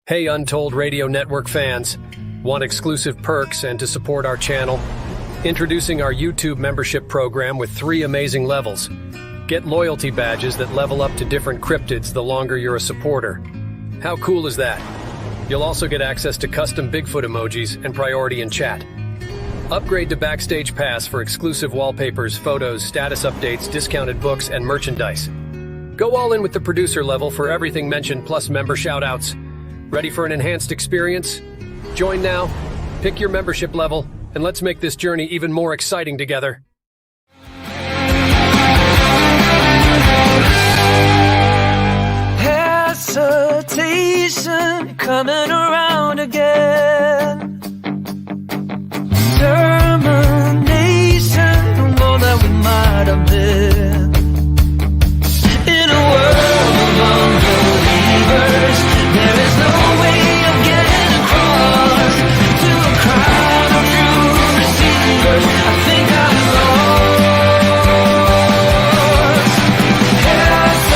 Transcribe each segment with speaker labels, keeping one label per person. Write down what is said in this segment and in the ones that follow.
Speaker 1: Hey Untold Radio Network fans, want exclusive perks and to support our channel? Introducing our YouTube membership program with 3 amazing levels. Get loyalty badges that level up to different cryptids the longer you're a supporter. How cool is that? You'll also get access to custom Bigfoot emojis and priority in chat. Upgrade to Backstage Pass for exclusive wallpapers, photos, status updates, discounted books, and merchandise. Go all in with the producer level for everything mentioned plus member shoutouts. Ready for an enhanced experience? Join now, pick your membership level, and let's make this journey even more exciting together.
Speaker 2: Hesitation coming around again. Termination more than we might have been. In a world of unbelievers, there is no way of getting across to a crowd of true receivers. I think I'm lost.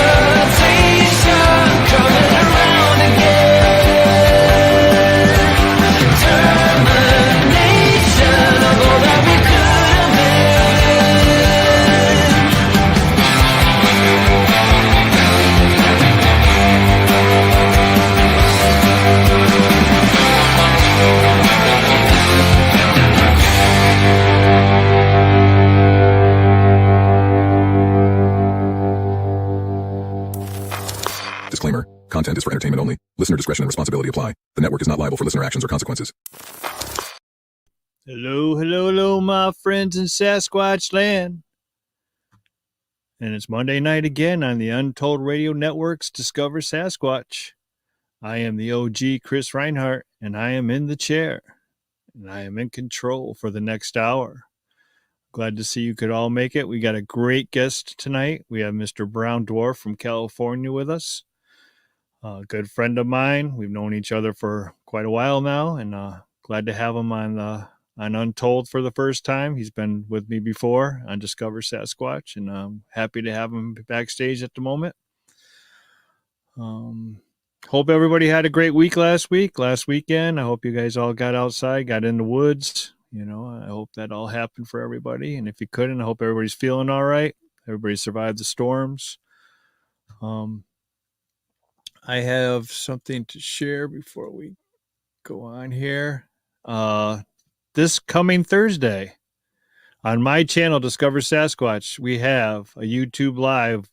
Speaker 2: Hesitation coming around again. Termination of all that we could have
Speaker 3: Disclaimer. Content is for entertainment only. Listener discretion and responsibility apply. The network is not liable for listener actions or consequences.
Speaker 4: Hello, my friends in Sasquatch land. And it's Monday night again on the Untold Radio Network's Discover Sasquatch. I am the OG Chris Reinhardt, and I am in the chair. And I am in control for the next hour. Glad to see you could all make it. We got a great guest tonight. We have Mr. Brown Dwarf from California with us. A good friend of mine. We've known each other for quite a while now, and glad to have him on Untold for the first time. He's been with me before on Discover Sasquatch, and I'm happy to have him backstage at the moment. Hope everybody had a great week last weekend. I hope you guys all got outside, got in the woods. You know, I hope that all happened for everybody. And if you couldn't, I hope everybody's feeling all right. Everybody survived the storms. I have something to share before we go on here. This coming Thursday on my channel, Discover Sasquatch, we have a YouTube Live,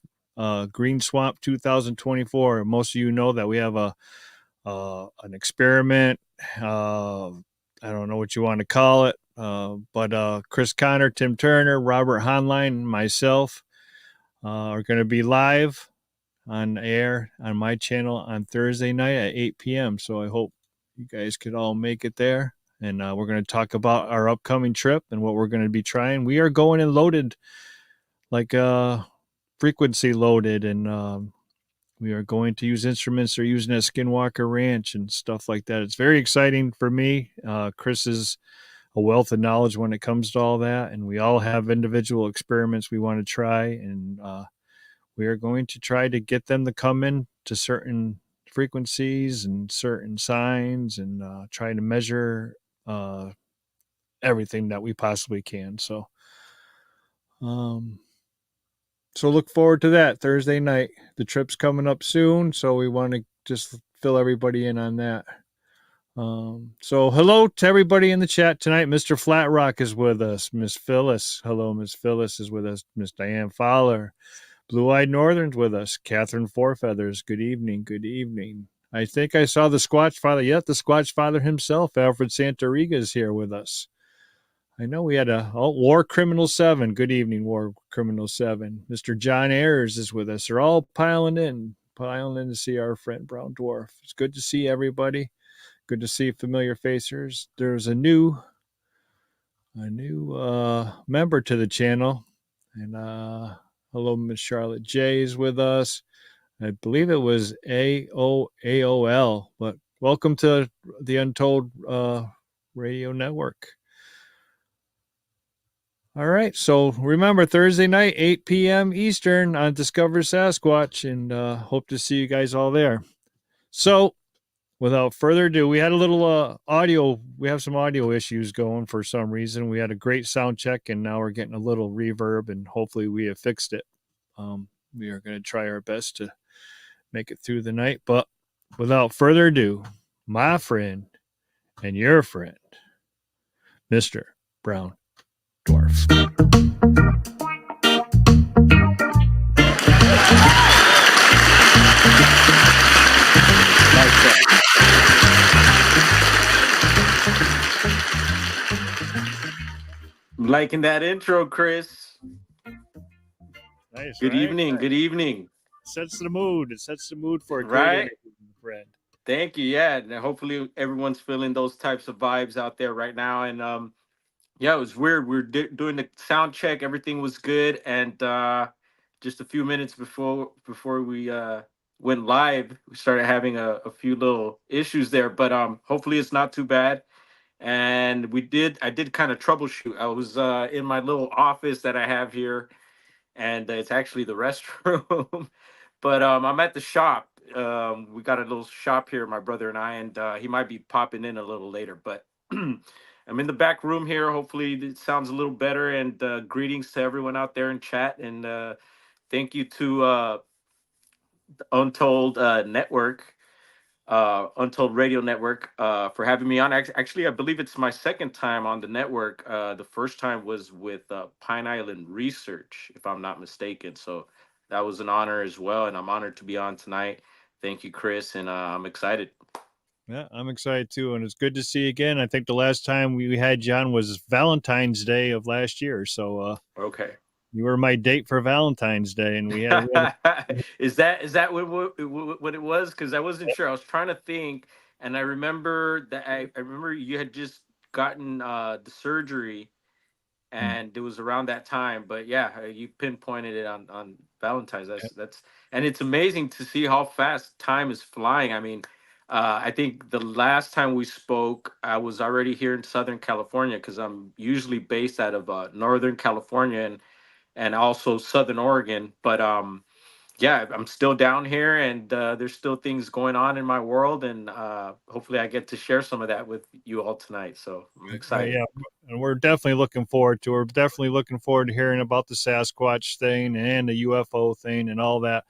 Speaker 4: Green Swamp 2024. Most of you know that we have an experiment. I don't know what you want to call it, but Chris Connor, Tim Turner, Robert Honline, and myself are going to be live on air on my channel on Thursday night at 8 p.m. So I hope you guys could all make it there. And we're going to talk about our upcoming trip and what we're going to be trying. We are going and loaded, like frequency loaded, and we are going to use instruments they're using at Skinwalker Ranch and stuff like that. It's very exciting for me. Chris is a wealth of knowledge when it comes to all that, and we all have individual experiments we want to try, and we are going to try to get them to come in to certain frequencies and certain signs, and try to measure everything that we possibly can. So look forward to that Thursday night. The trip's coming up soon, so we want to just fill everybody in on that. So hello to everybody in the chat tonight. Mr. Flat Rock is with us. Miss Phyllis. Hello, Miss Phyllis is with us. Miss Diane Fowler. Blue-Eyed Northern's with us. Catherine Fourfeathers. Good evening. Good evening. I think I saw the Squatch Father. Yeah, the Squatch Father himself, Alfred Santoriga, is here with us. I know we had War Criminal 7. Good evening, War Criminal 7. Mr. John Ayers is with us. They're all piling in to see our friend Brown Dwarf. It's good to see everybody. Good to see familiar faces. There's a new member to the channel. And hello, Miss Charlotte J is with us. I believe it was AOL, but welcome to the Untold Radio Network. All right, so remember, Thursday night, 8 p.m. Eastern on Discover Sasquatch, and hope to see you guys all there. So without further ado, we had a little audio. We have some audio issues going for some reason. We had a great sound check, and now we're getting a little reverb, and hopefully we have fixed it. We are going to try our best to make it through the night. But without further ado, my friend and your friend, Mr. Brown Dwarf.
Speaker 5: Liking that intro, Chris.
Speaker 4: Nice,
Speaker 5: Good
Speaker 4: right?
Speaker 5: evening.
Speaker 4: Right.
Speaker 5: Good evening.
Speaker 4: Sets the mood. It sets the mood for a great
Speaker 5: Right?
Speaker 4: interview, friend.
Speaker 5: Thank you. Yeah. And hopefully everyone's feeling those types of vibes out there right now. And yeah, it was weird. We were doing the sound check. Everything was good. And just a few minutes before we went live, we started having a few little issues there. But hopefully it's not too bad. And I did kind of troubleshoot. I was in my little office that I have here, and it's actually the restroom. But I'm at the shop. We got a little shop here, my brother and I, and he might be popping in a little later. But I'm in the back room here. Hopefully, it sounds a little better. And greetings to everyone out there in chat, and thank you to Untold Network, Untold Radio Network, for having me on. Actually, I believe it's my second time on the network. The first time was with Pine Island Research, if I'm not mistaken. So that was an honor as well, and I'm honored to be on tonight. Thank you, Chris, and I'm excited.
Speaker 4: Yeah, I'm excited too, and it's good to see you again. I think the last time we had you on was Valentine's Day of last year, so
Speaker 5: Okay.
Speaker 4: you were my date for Valentine's Day, and we had
Speaker 5: Is that what it was? Because I wasn't sure. I was trying to think, and I remember that I remember you had just gotten the surgery, and it was around that time. But yeah, you pinpointed it on Valentine's. That's and it's amazing to see how fast time is flying. I mean, I think the last time we spoke, I was already here in Southern California because I'm usually based out of Northern California and also Southern Oregon. But yeah, I'm still down here, and there's still things going on in my world, and hopefully, I get to share some of that with you all tonight. So I'm excited.
Speaker 4: yeah, and we're definitely looking forward to. We're definitely looking forward to hearing about the Sasquatch thing and the UFO thing and all that.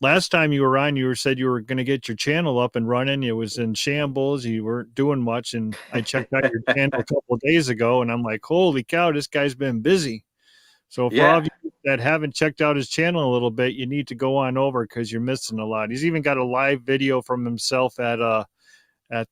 Speaker 4: Last time you were on, you said you were going to get your channel up and running. It was in shambles. You weren't doing much, and I checked out your channel a couple of days ago, and I'm like, holy cow, this guy's been busy. So for all
Speaker 5: Yeah.
Speaker 4: of you that haven't checked out his channel a little bit, you need to go on over because you're missing a lot. He's even got a live video from himself at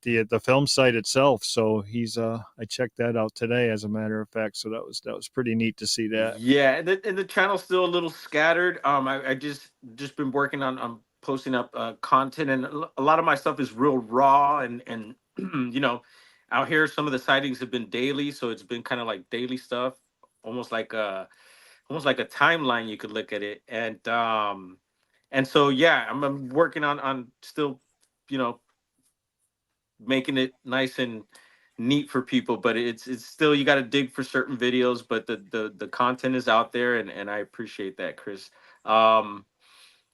Speaker 4: the film site itself. So he's I checked that out today, as a matter of fact. So that was pretty neat to see that.
Speaker 5: Yeah, and the channel's still a little scattered. I just been working on posting up content, and a lot of my stuff is real raw, and you know, out here some of the sightings have been daily, so it's been kind of like daily stuff, almost like a timeline you could look at it, and so yeah, I'm working on still, you know, making it nice and neat for people, but it's still, you got to dig for certain videos, but the content is out there, and I appreciate that, Chris. um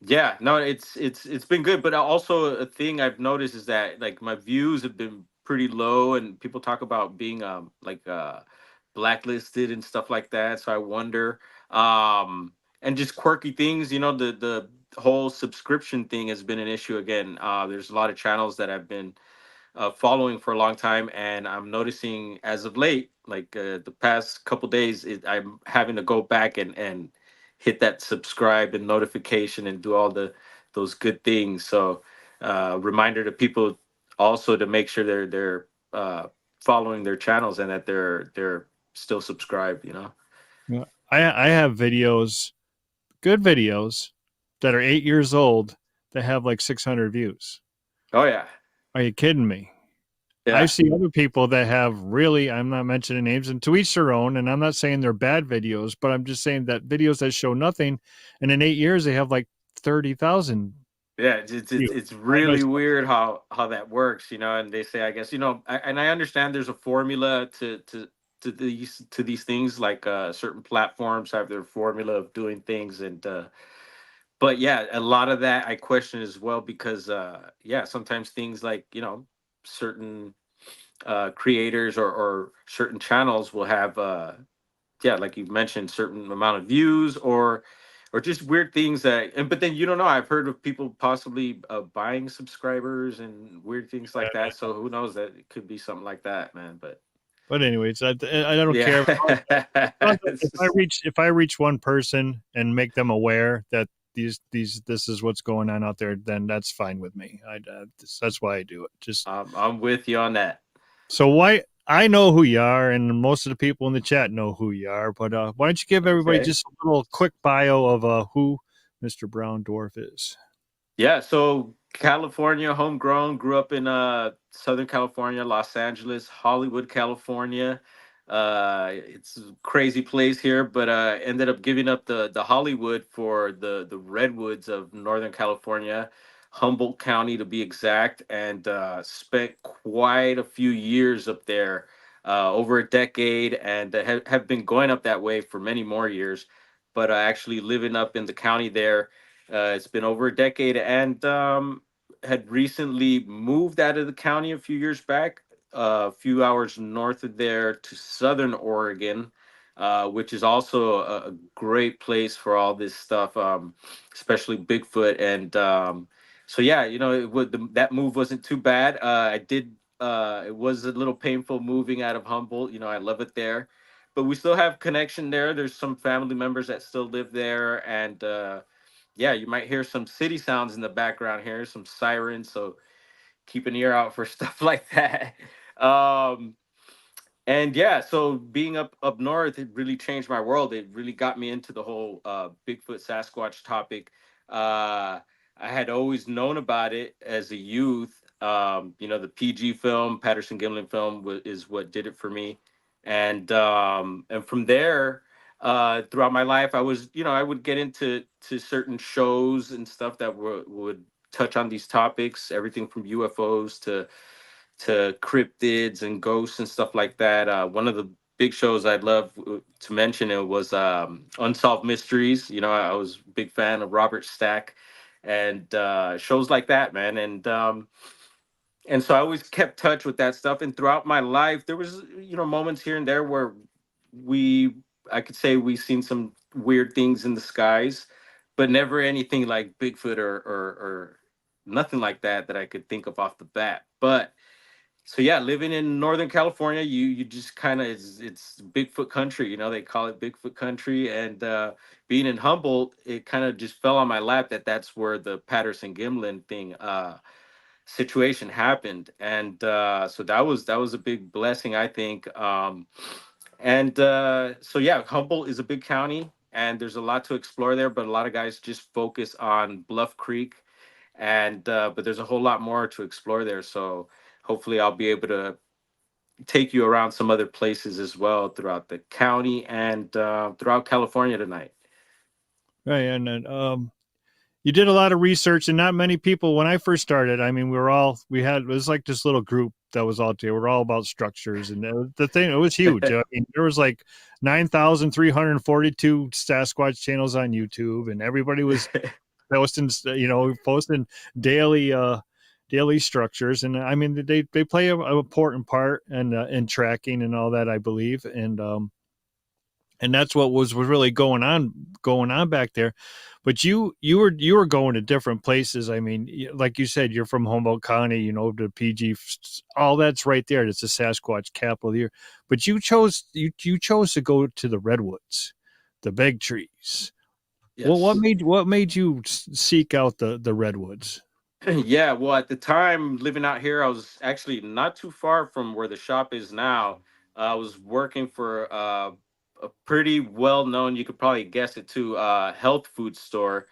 Speaker 5: yeah, no, it's been good, but also a thing I've noticed is that like my views have been pretty low, and people talk about being blacklisted and stuff like that, so I wonder, and just quirky things, the whole subscription thing has been an issue again. There's a lot of channels that I've been following for a long time, and I'm noticing as of late, like the past couple days, I'm having to go back and hit that subscribe and notification and do all those good things. So, reminder to people also to make sure they're following their channels and that they're still subscribed.
Speaker 4: Yeah. I have videos, good videos, that are 8 years old that have like 600 views.
Speaker 5: Oh yeah,
Speaker 4: Are you kidding me? I
Speaker 5: yeah.
Speaker 4: see other people that have really, I'm not mentioning names, and to each their own, and I'm not saying they're bad videos, but I'm just saying that videos that show nothing, and in 8 years they have like 30,000
Speaker 5: Yeah, it's
Speaker 4: views. I
Speaker 5: really
Speaker 4: myself,
Speaker 5: weird how that works, and they say, I guess, and I understand there's a formula to these things, like certain platforms have their formula of doing things, and but yeah, a lot of that I question as well because yeah, sometimes things like certain creators or certain channels will have yeah, like you mentioned, certain amount of views or just weird things that and but then you don't know. I've heard of people possibly buying subscribers and weird things like that. So who knows, that it could be something like that, man.
Speaker 4: But anyways, I don't
Speaker 5: Yeah.
Speaker 4: care. If I reach one person and make them aware that this is what's going on out there, then that's fine with me. That's why I do it. Just
Speaker 5: I'm with you on that.
Speaker 4: so why I know who you are, and most of the people in the chat know who you are. But why don't you give everybody
Speaker 5: Okay.
Speaker 4: just a little quick bio of who Mr. Brown Dwarf is?
Speaker 5: Yeah, so California, homegrown, grew up in Southern California, Los Angeles, Hollywood, California. It's a crazy place here, but ended up giving up the Hollywood for the Redwoods of Northern California, Humboldt County to be exact, and spent quite a few years up there, over a decade, and have been going up that way for many more years. But actually living up in the county there, it's been over a decade, and had recently moved out of the county a few years back, a few hours north of there to Southern Oregon, which is also a great place for all this stuff, especially Bigfoot. And so, yeah, that move wasn't too bad. I did. It was a little painful moving out of Humboldt. I love it there, but we still have connection there. There's some family members that still live there, and yeah, you might hear some city sounds in the background here, some sirens. So keep an ear out for stuff like that. Um, and yeah, so being up north, it really changed my world. It really got me into the whole Bigfoot Sasquatch topic. I had always known about it as a youth. The PG film, Patterson Gimlin film, is what did it for me. And from there, throughout my life, I would get into certain shows and stuff that would touch on these topics, everything from UFOs to cryptids and ghosts and stuff like that. One of the big shows I'd love to mention it was Unsolved Mysteries. I was a big fan of Robert Stack and shows like that, man. And so I always kept touch with that stuff. And throughout my life, there was moments here and there where we I could say we seen some weird things in the skies, but never anything like Bigfoot or nothing like that I could think of off the bat. But so yeah, living in Northern California, you just kind of it's Bigfoot country. They call it Bigfoot country, and being in Humboldt, it kind of just fell on my lap that's where the Patterson Gimlin thing situation happened, and so that was a big blessing, I think. And so yeah, Humboldt is a big county, and there's a lot to explore there, but a lot of guys just focus on Bluff Creek, and but there's a whole lot more to explore there. So hopefully I'll be able to take you around some other places as well throughout the county and throughout California tonight.
Speaker 4: Right, and then, you did a lot of research, and not many people. When I first started, I mean, it was like this little group that was out there. We're all about structures, and it was huge. I mean, there was like 9,342 Sasquatch channels on YouTube, and everybody was posting daily structures. And I mean, they play an important part in tracking and all that, I believe. And that's what was really going on back there. But you were going to different places. I mean, like you said, you're from Humboldt County, the PG, all that's right there. It's the Sasquatch capital of the year. But you chose to go to the Redwoods, the big trees. Well,
Speaker 5: Yes.
Speaker 4: what made you seek out the Redwoods?
Speaker 5: Yeah, well, at the time living out here, I was actually not too far from where the shop is now. I was working for a pretty well known, you could probably guess it too, health food store.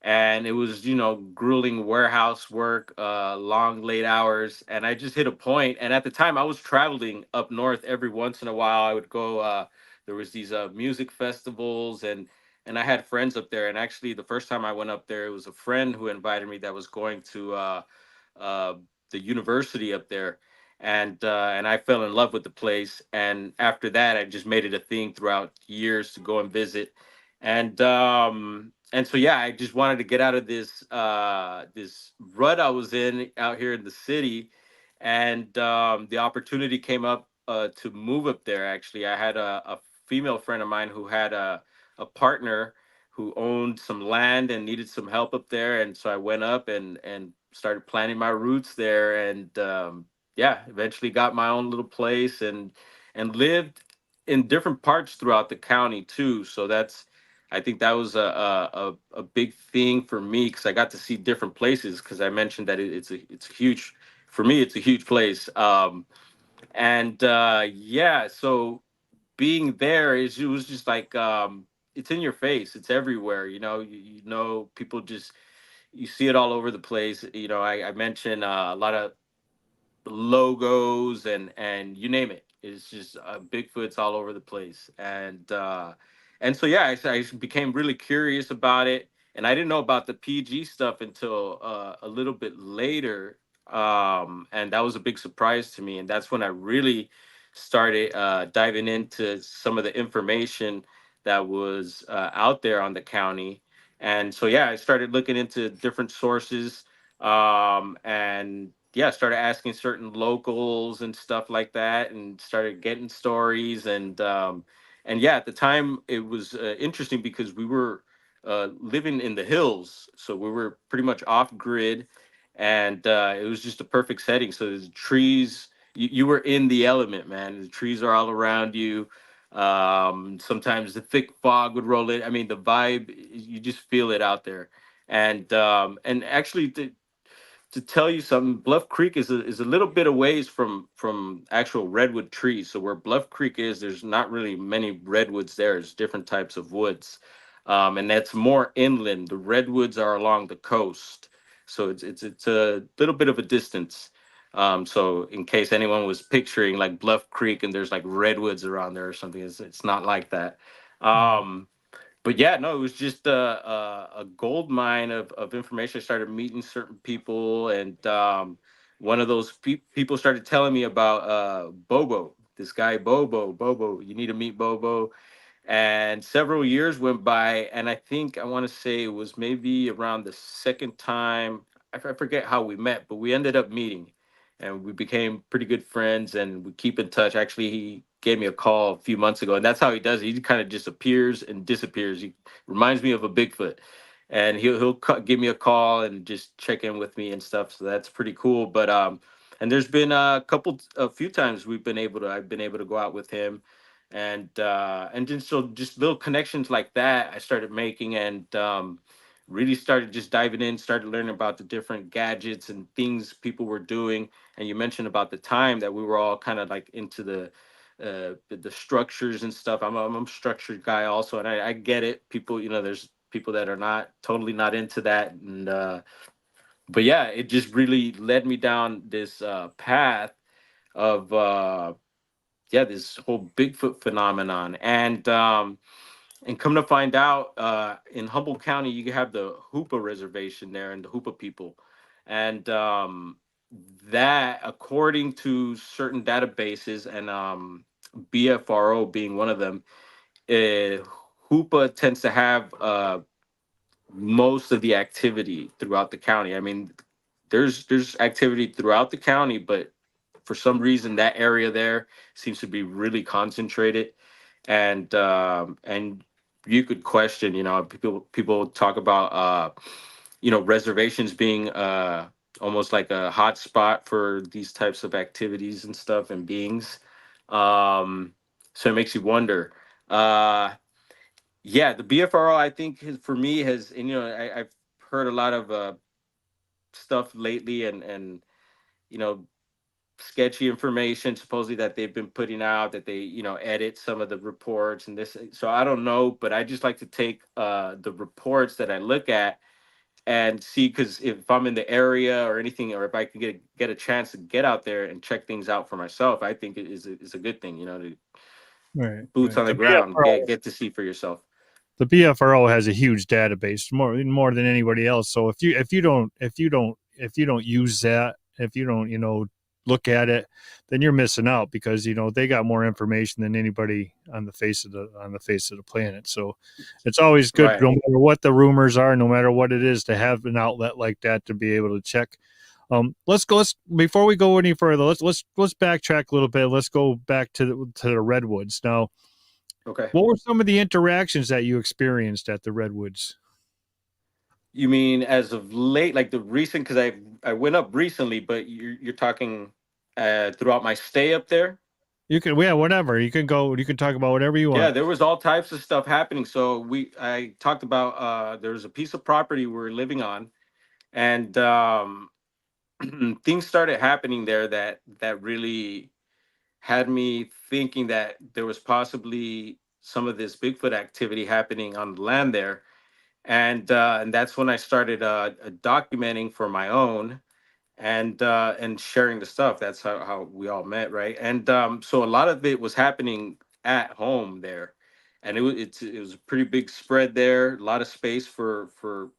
Speaker 5: And it was, grueling warehouse work, long, late hours. And I just hit a point. And at the time, I was traveling up north every once in a while. I would go, there was these music festivals, and I had friends up there. And actually, the first time I went up there, it was a friend who invited me that was going to uh, the university up there, and I fell in love with the place. And after that, I just made it a thing throughout years to go and visit. And and so yeah, I just wanted to get out of this rut I was in out here in the city, and the opportunity came up to move up there. Actually, I had a female friend of mine who had a partner who owned some land and needed some help up there, and so I went up and started planting my roots there, and yeah, eventually got my own little place and lived in different parts throughout the county too. So that's I think that was a big thing for me because I got to see different places because I mentioned that it's a huge for me it's a huge place. And yeah, so being there is it was just like it's in your face, it's everywhere. You know people just you see it all over the place. I mentioned a lot of logos and you name it. It's just Bigfoot's all over the place, and so yeah, I became really curious about it, and I didn't know about the PG stuff until a little bit later, and that was a big surprise to me, and that's when I really started diving into some of the information that was out there on the county, and so yeah, I started looking into different sources and yeah, started asking certain locals and stuff like that, and started getting stories and yeah, at the time it was interesting because we were living in the hills, so we were pretty much off grid, and it was just a perfect setting. So the trees, you were in the element, man. The trees are all around you. Sometimes the thick fog would roll in. I mean, the vibe, you just feel it out there, and actually to tell you something, Bluff Creek is a little bit a ways from actual redwood trees. So where Bluff Creek is, there's not really many redwoods there. There's different types of woods, and that's more inland. The redwoods are along the coast, so it's a little bit of a distance. So in case anyone was picturing like Bluff Creek and there's like redwoods around there or something, it's not like that.
Speaker 4: Mm.
Speaker 5: But yeah, no, it was just a gold mine of information. I started meeting certain people, and one of those people started telling me about Bobo. This guy Bobo. You need to meet Bobo. And several years went by, and I want to say it was maybe around the second time. I forget how we met, but we ended up meeting, and we became pretty good friends, and we keep in touch. Actually, he gave me a call a few months ago, and that's how he does it. He kind of just appears and disappears. He reminds me of a Bigfoot, and he'll give me a call and just check in with me and stuff. So that's pretty cool. But and there's been a few times I've been able to go out with him, and then so just little connections like that I started making, and really started just diving in, started learning about the different gadgets and things people were doing. And you mentioned about the time that we were all kind of like into the structures and stuff. I'm a structured guy also, and I get it. People, there's people that are not totally not into that, and but yeah, it just really led me down this path of yeah, this whole Bigfoot phenomenon. And come to find out, in Humboldt County, you have the Hoopa Reservation there and the Hoopa people. And that, according to certain databases, and BFRO being one of them, uh, Hoopa tends to have most of the activity throughout the county. I mean, there's activity throughout the county, but for some reason that area there seems to be really concentrated, and you could question, people talk about reservations being almost like a hot spot for these types of activities and stuff and beings. So it makes you wonder. Yeah, the BFRO, I think, for me has, and I've heard a lot of stuff lately, and you know sketchy information supposedly that they've been putting out, that they edit some of the reports and this. So I don't know, but I just like to take the reports that I look at and see, because if I'm in the area or anything, or if I can get a chance to get out there and check things out for myself, I think it is a good thing, to
Speaker 4: Right,
Speaker 5: boots
Speaker 4: right.
Speaker 5: on the ground, get to see for yourself.
Speaker 4: The BFRO has a huge database, more than anybody else. So if you don't use that, if you don't look at it, then you're missing out, because they got more information than anybody on the face of the planet. So it's always good,
Speaker 5: Right.
Speaker 4: no matter what the rumors are, no matter what it is, to have an outlet like that to be able to check. Let's before we go any further, let's backtrack a little bit. Let's go back to the Redwoods. Now,
Speaker 5: Okay.
Speaker 4: what were some of the interactions that you experienced at the Redwoods?
Speaker 5: You mean as of late, like the recent? Because I went up recently, but you're talking throughout my stay up there.
Speaker 4: You can, yeah, whatever. You can go. You can talk about whatever you
Speaker 5: Yeah,
Speaker 4: want.
Speaker 5: there was all types of stuff happening. So I talked about there was a piece of property we were living on, and things started happening there that really had me thinking that there was possibly some of this Bigfoot activity happening on the land there, and that's when I started documenting for my own and sharing the stuff. That's how we all met, right? And so a lot of it was happening at home there, and it was a pretty big spread there, a lot of space for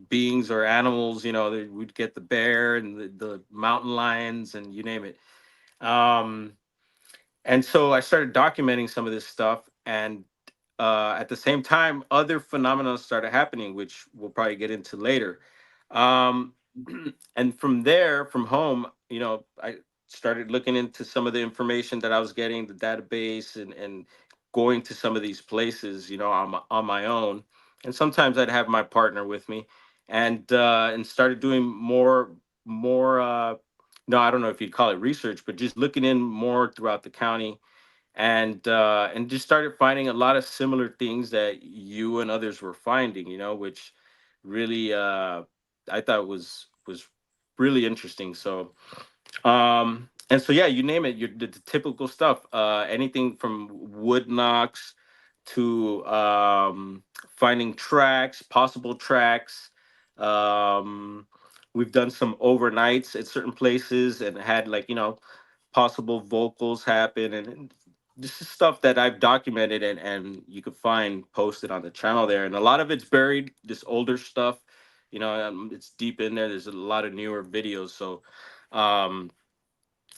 Speaker 5: beings or animals. We'd get the bear and the mountain lions and you name it. um and so I started documenting some of this stuff, and at the same time, other phenomena started happening, which we'll probably get into later. Um, and from there, from home, I started looking into some of the information that I was getting, the database, and going to some of these places, on my own. And sometimes I'd have my partner with me, and started doing more. No, I don't know if you'd call it research, but just looking in more throughout the county, and just started finding a lot of similar things that you and others were finding, which really I thought was really interesting. So and so, yeah, you name it, the typical stuff, anything from wood knocks to finding tracks, possible tracks. um we've done some overnights at certain places and had, like, possible vocals happen, and this is stuff that I've documented, and you could find posted on the channel there, and a lot of it's buried, this older stuff. It's deep in there. There's a lot of newer videos. So um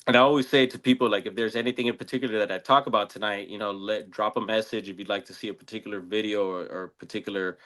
Speaker 5: and I always say to people, like, if there's anything in particular that I talk about tonight, drop a message if you'd like to see a particular video or particular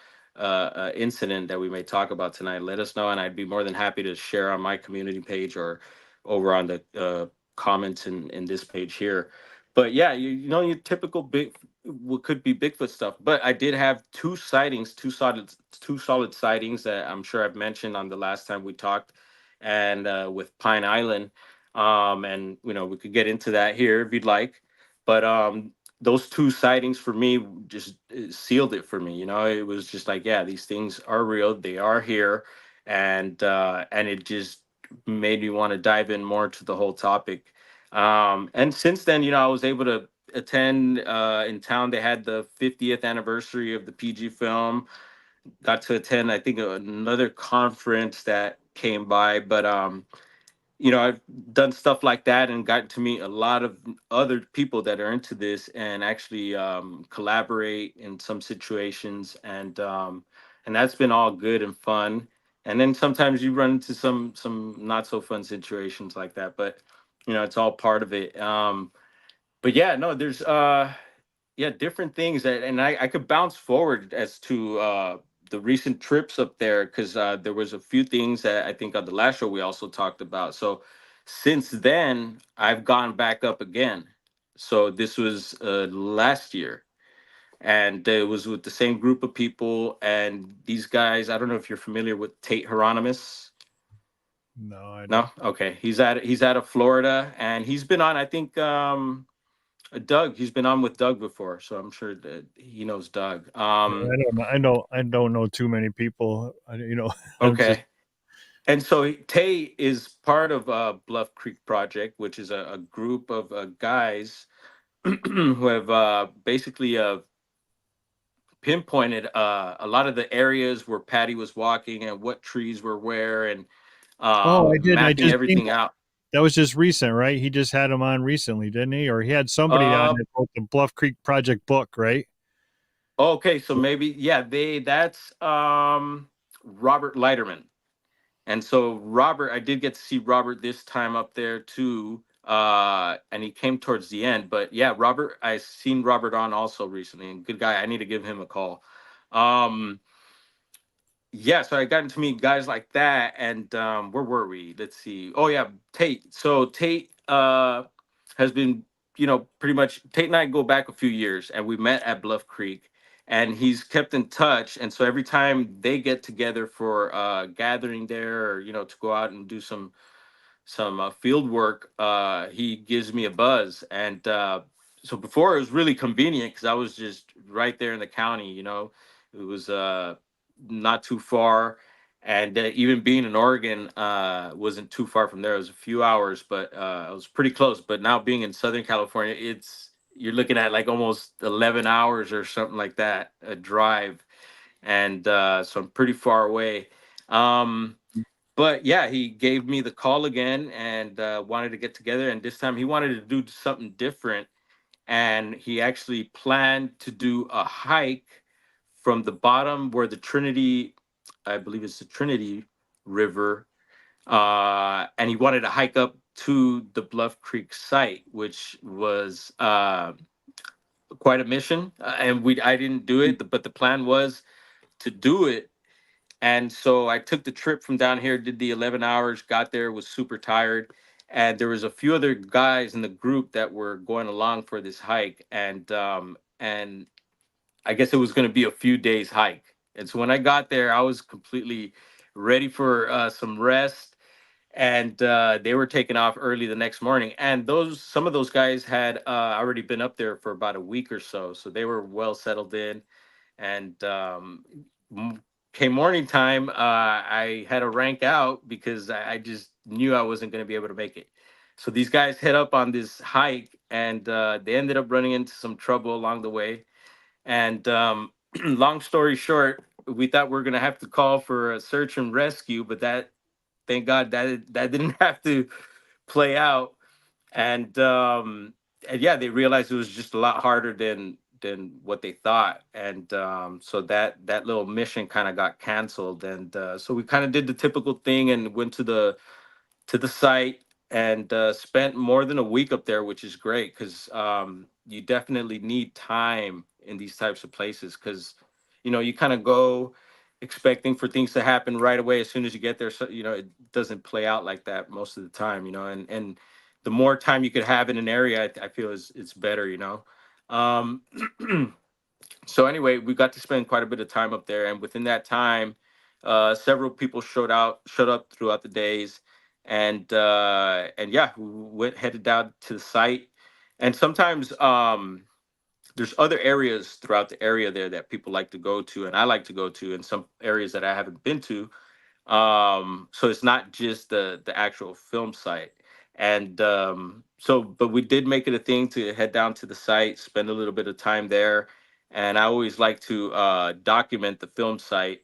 Speaker 5: incident that we may talk about tonight. Let us know, and I'd be more than happy to share on my community page or over on the comments in this page here. But yeah, your typical big, what could be Bigfoot stuff. But I did have two sightings, two solid sightings that I'm sure I've mentioned on the last time we talked, and with Pine Island. And we could get into that here if you'd like. But those two sightings for me just sealed it for me. It was just like, yeah, these things are real, they are here. And it just made me want to dive in more to the whole topic. And since then, I was able to attend, in town they had the 50th anniversary of the PG film. Got to attend, I think, another conference that came by. But I've done stuff like that and gotten to meet a lot of other people that are into this, and actually collaborate in some situations, and that's been all good and fun. And then sometimes you run into some not so fun situations like that, but it's all part of it. But yeah, no, there's yeah, different things that, and I could bounce forward as to the recent trips up there, because there was a few things that I think on the last show we also talked about. So since then, I've gone back up again. So this was last year, and it was with the same group of people. And these guys, I don't know if you're familiar with Tate Hieronymus.
Speaker 4: No, I don't.
Speaker 5: No, okay. He's out of Florida, and he's been on, I think, Doug. He's been on with Doug before, so I'm sure that he knows Doug.
Speaker 4: Yeah, I don't know. I don't know too many people. I'm just.
Speaker 5: Okay. And so Tay is part of Bluff Creek Project, which is a group of guys who have basically pinpointed a lot of the areas where Patty was walking and what trees were where, and
Speaker 4: Oh, I did. I
Speaker 5: mapping
Speaker 4: just seen
Speaker 5: everything
Speaker 4: that.
Speaker 5: out.
Speaker 4: That was just recent, right? He just had him on recently, didn't he? Or he had somebody on
Speaker 5: Uh,
Speaker 4: that wrote the Bluff Creek Project book, right?
Speaker 5: okay, so maybe, yeah, that's Robert Leiterman. And so Robert, I did get to see Robert this time up there too. And he came towards the end. But yeah, Robert, I seen Robert on also recently, and good guy. I need to give him a call. Um, yeah, so I got to meet guys like that, and where were we? Let's see. Oh yeah, Tate. So Tate has been, pretty much Tate and I go back a few years, and we met at Bluff Creek, and he's kept in touch. And so every time they get together for gathering there, or to go out and do some field work, he gives me a buzz. And so before, it was really convenient because I was just right there in the county. It was not too far. And even being in Oregon wasn't too far from there. It was a few hours, but it was pretty close. But now being in Southern California, you're looking at like almost 11 hours or something like that, a drive. And so I'm pretty far away. Um, but yeah, he gave me the call again, and wanted to get together. And this time he wanted to do something different. And he actually planned to do a hike from the bottom where the Trinity, I believe it's the Trinity River. And he wanted to hike up to the Bluff Creek site, which was quite a mission. And I didn't do it, but the plan was to do it. And so I took the trip from down here, did the 11 hours, got there, was super tired. And there was a few other guys in the group that were going along for this hike. And I guess it was going to be a few days hike. And so when I got there, I was completely ready for some rest. And they were taking off early the next morning. And some of those guys had already been up there for about a week or so. So they were well settled in. And m- came morning time, I had to rank out because I just knew I wasn't going to be able to make it. So these guys head up on this hike, and they ended up running into some trouble along the way. And long story short, we thought we were going to have to call for a search and rescue, but thank God, that didn't have to play out. And yeah, they realized it was just a lot harder than what they thought. And so that little mission kind of got canceled. And so we kind of did the typical thing and went to the site, and spent more than a week up there, which is great because you definitely need time in these types of places, because you kind of go expecting for things to happen right away as soon as you get there. So it doesn't play out like that most of the time. And the more time you could have in an area, I feel is it's better. Um, so anyway, we got to spend quite a bit of time up there, and within that time, several people showed up throughout the days. And yeah, we headed down to the site. And sometimes there's other areas throughout the area there that people like to go to, and I like to go to, and some areas that I haven't been to. So it's not just the actual film site. And so but we did make it a thing to head down to the site, spend a little bit of time there. And I always like to document the film site,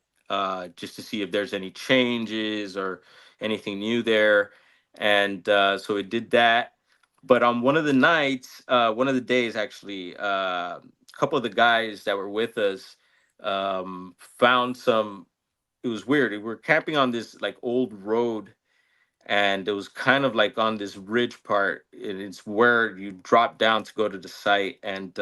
Speaker 5: just to see if there's any changes or anything new there. And so we did that. But on one of the nights, one of the days actually, a couple of the guys that were with us found some. It was weird. We were camping on this like old road, and it was kind of like on this ridge part, and it's where you drop down to go to the site. And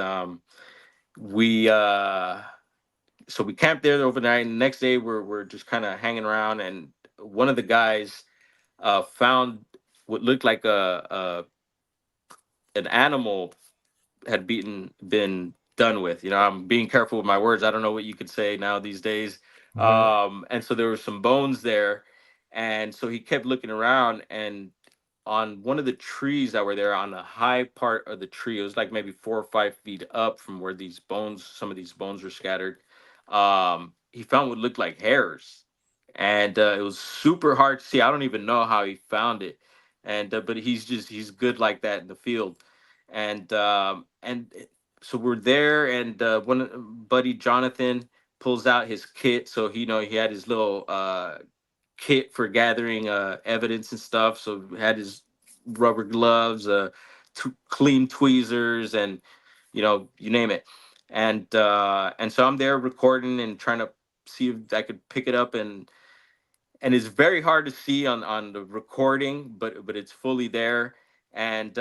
Speaker 5: we so we camped there overnight, and the next day we're just kind of hanging around. And one of the guys found what looked like a an animal had been done with. I'm being careful with my words. I don't know what you could say now these days. And so there were some bones there. And so he kept looking around, and on one of the trees that were there, on the high part of the tree, it was like maybe 4 or 5 feet up from where some of these bones were scattered. He found what looked like hairs. And it was super hard to see. I don't even know how he found it. And but he's good like that in the field. And so we're there, and one buddy Jonathan pulls out his kit. So he had his little kit for gathering evidence and stuff. So he had his rubber gloves, clean tweezers, and you name it. And so I'm there recording and trying to see if I could pick it up. and it's very hard to see on the recording, but it's fully there. And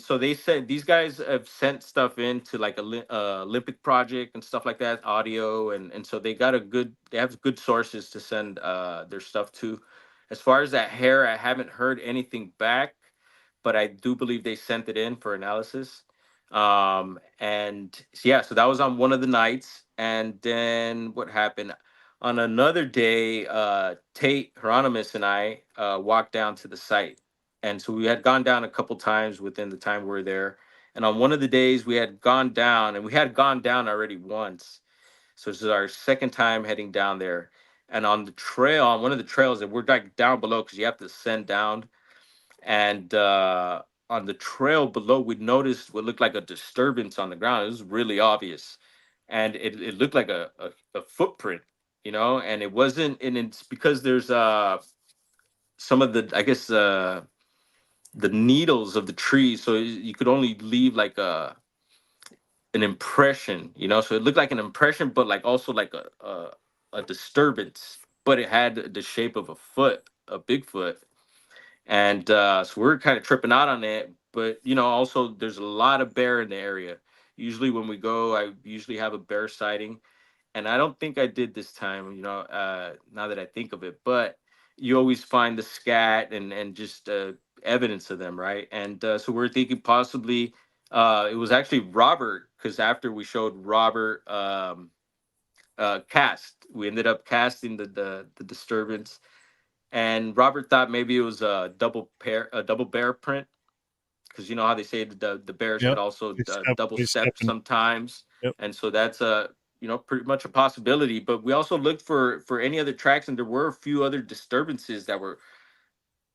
Speaker 5: so they said these guys have sent stuff in to like Olympic project and stuff like that, audio, and so they have good sources to send their stuff to. As far as that hair, I haven't heard anything back, but I do believe they sent it in for analysis. And yeah, so that was on one of the nights. And then what happened? On another day, Tate Hieronymus and I walked down to the site. And so we had gone down a couple times within the time we were there. And on one of the days, we had gone down, and we had gone down already once. So this is our second time heading down there. And on the trail, on one of the trails, and we're like down below because you have to ascend down. And on the trail below, we noticed what looked like a disturbance on the ground. It was really obvious, and it looked like a footprint, and it wasn't. And it's because there's some of the, I guess, the needles of the trees, so you could only leave like an impression, so it looked like an impression, but like also like a disturbance, but it had the shape of a Bigfoot. And so we're kind of tripping out on it. But also there's a lot of bear in the area. Usually when we go, I usually have a bear sighting, and I don't think I did this time. Now that I think of it, but you always find the scat and just evidence of them, right? And so we're thinking possibly it was actually Robert, because after we showed Robert cast, we ended up casting the disturbance, and Robert thought maybe it was a double bear print, because you know how they say the bears could
Speaker 4: Yep.
Speaker 5: also double
Speaker 4: They
Speaker 5: step
Speaker 4: step in.
Speaker 5: sometimes,
Speaker 4: Yep.
Speaker 5: and so that's pretty much a possibility. But we also looked for any other tracks, and there were a few other disturbances that were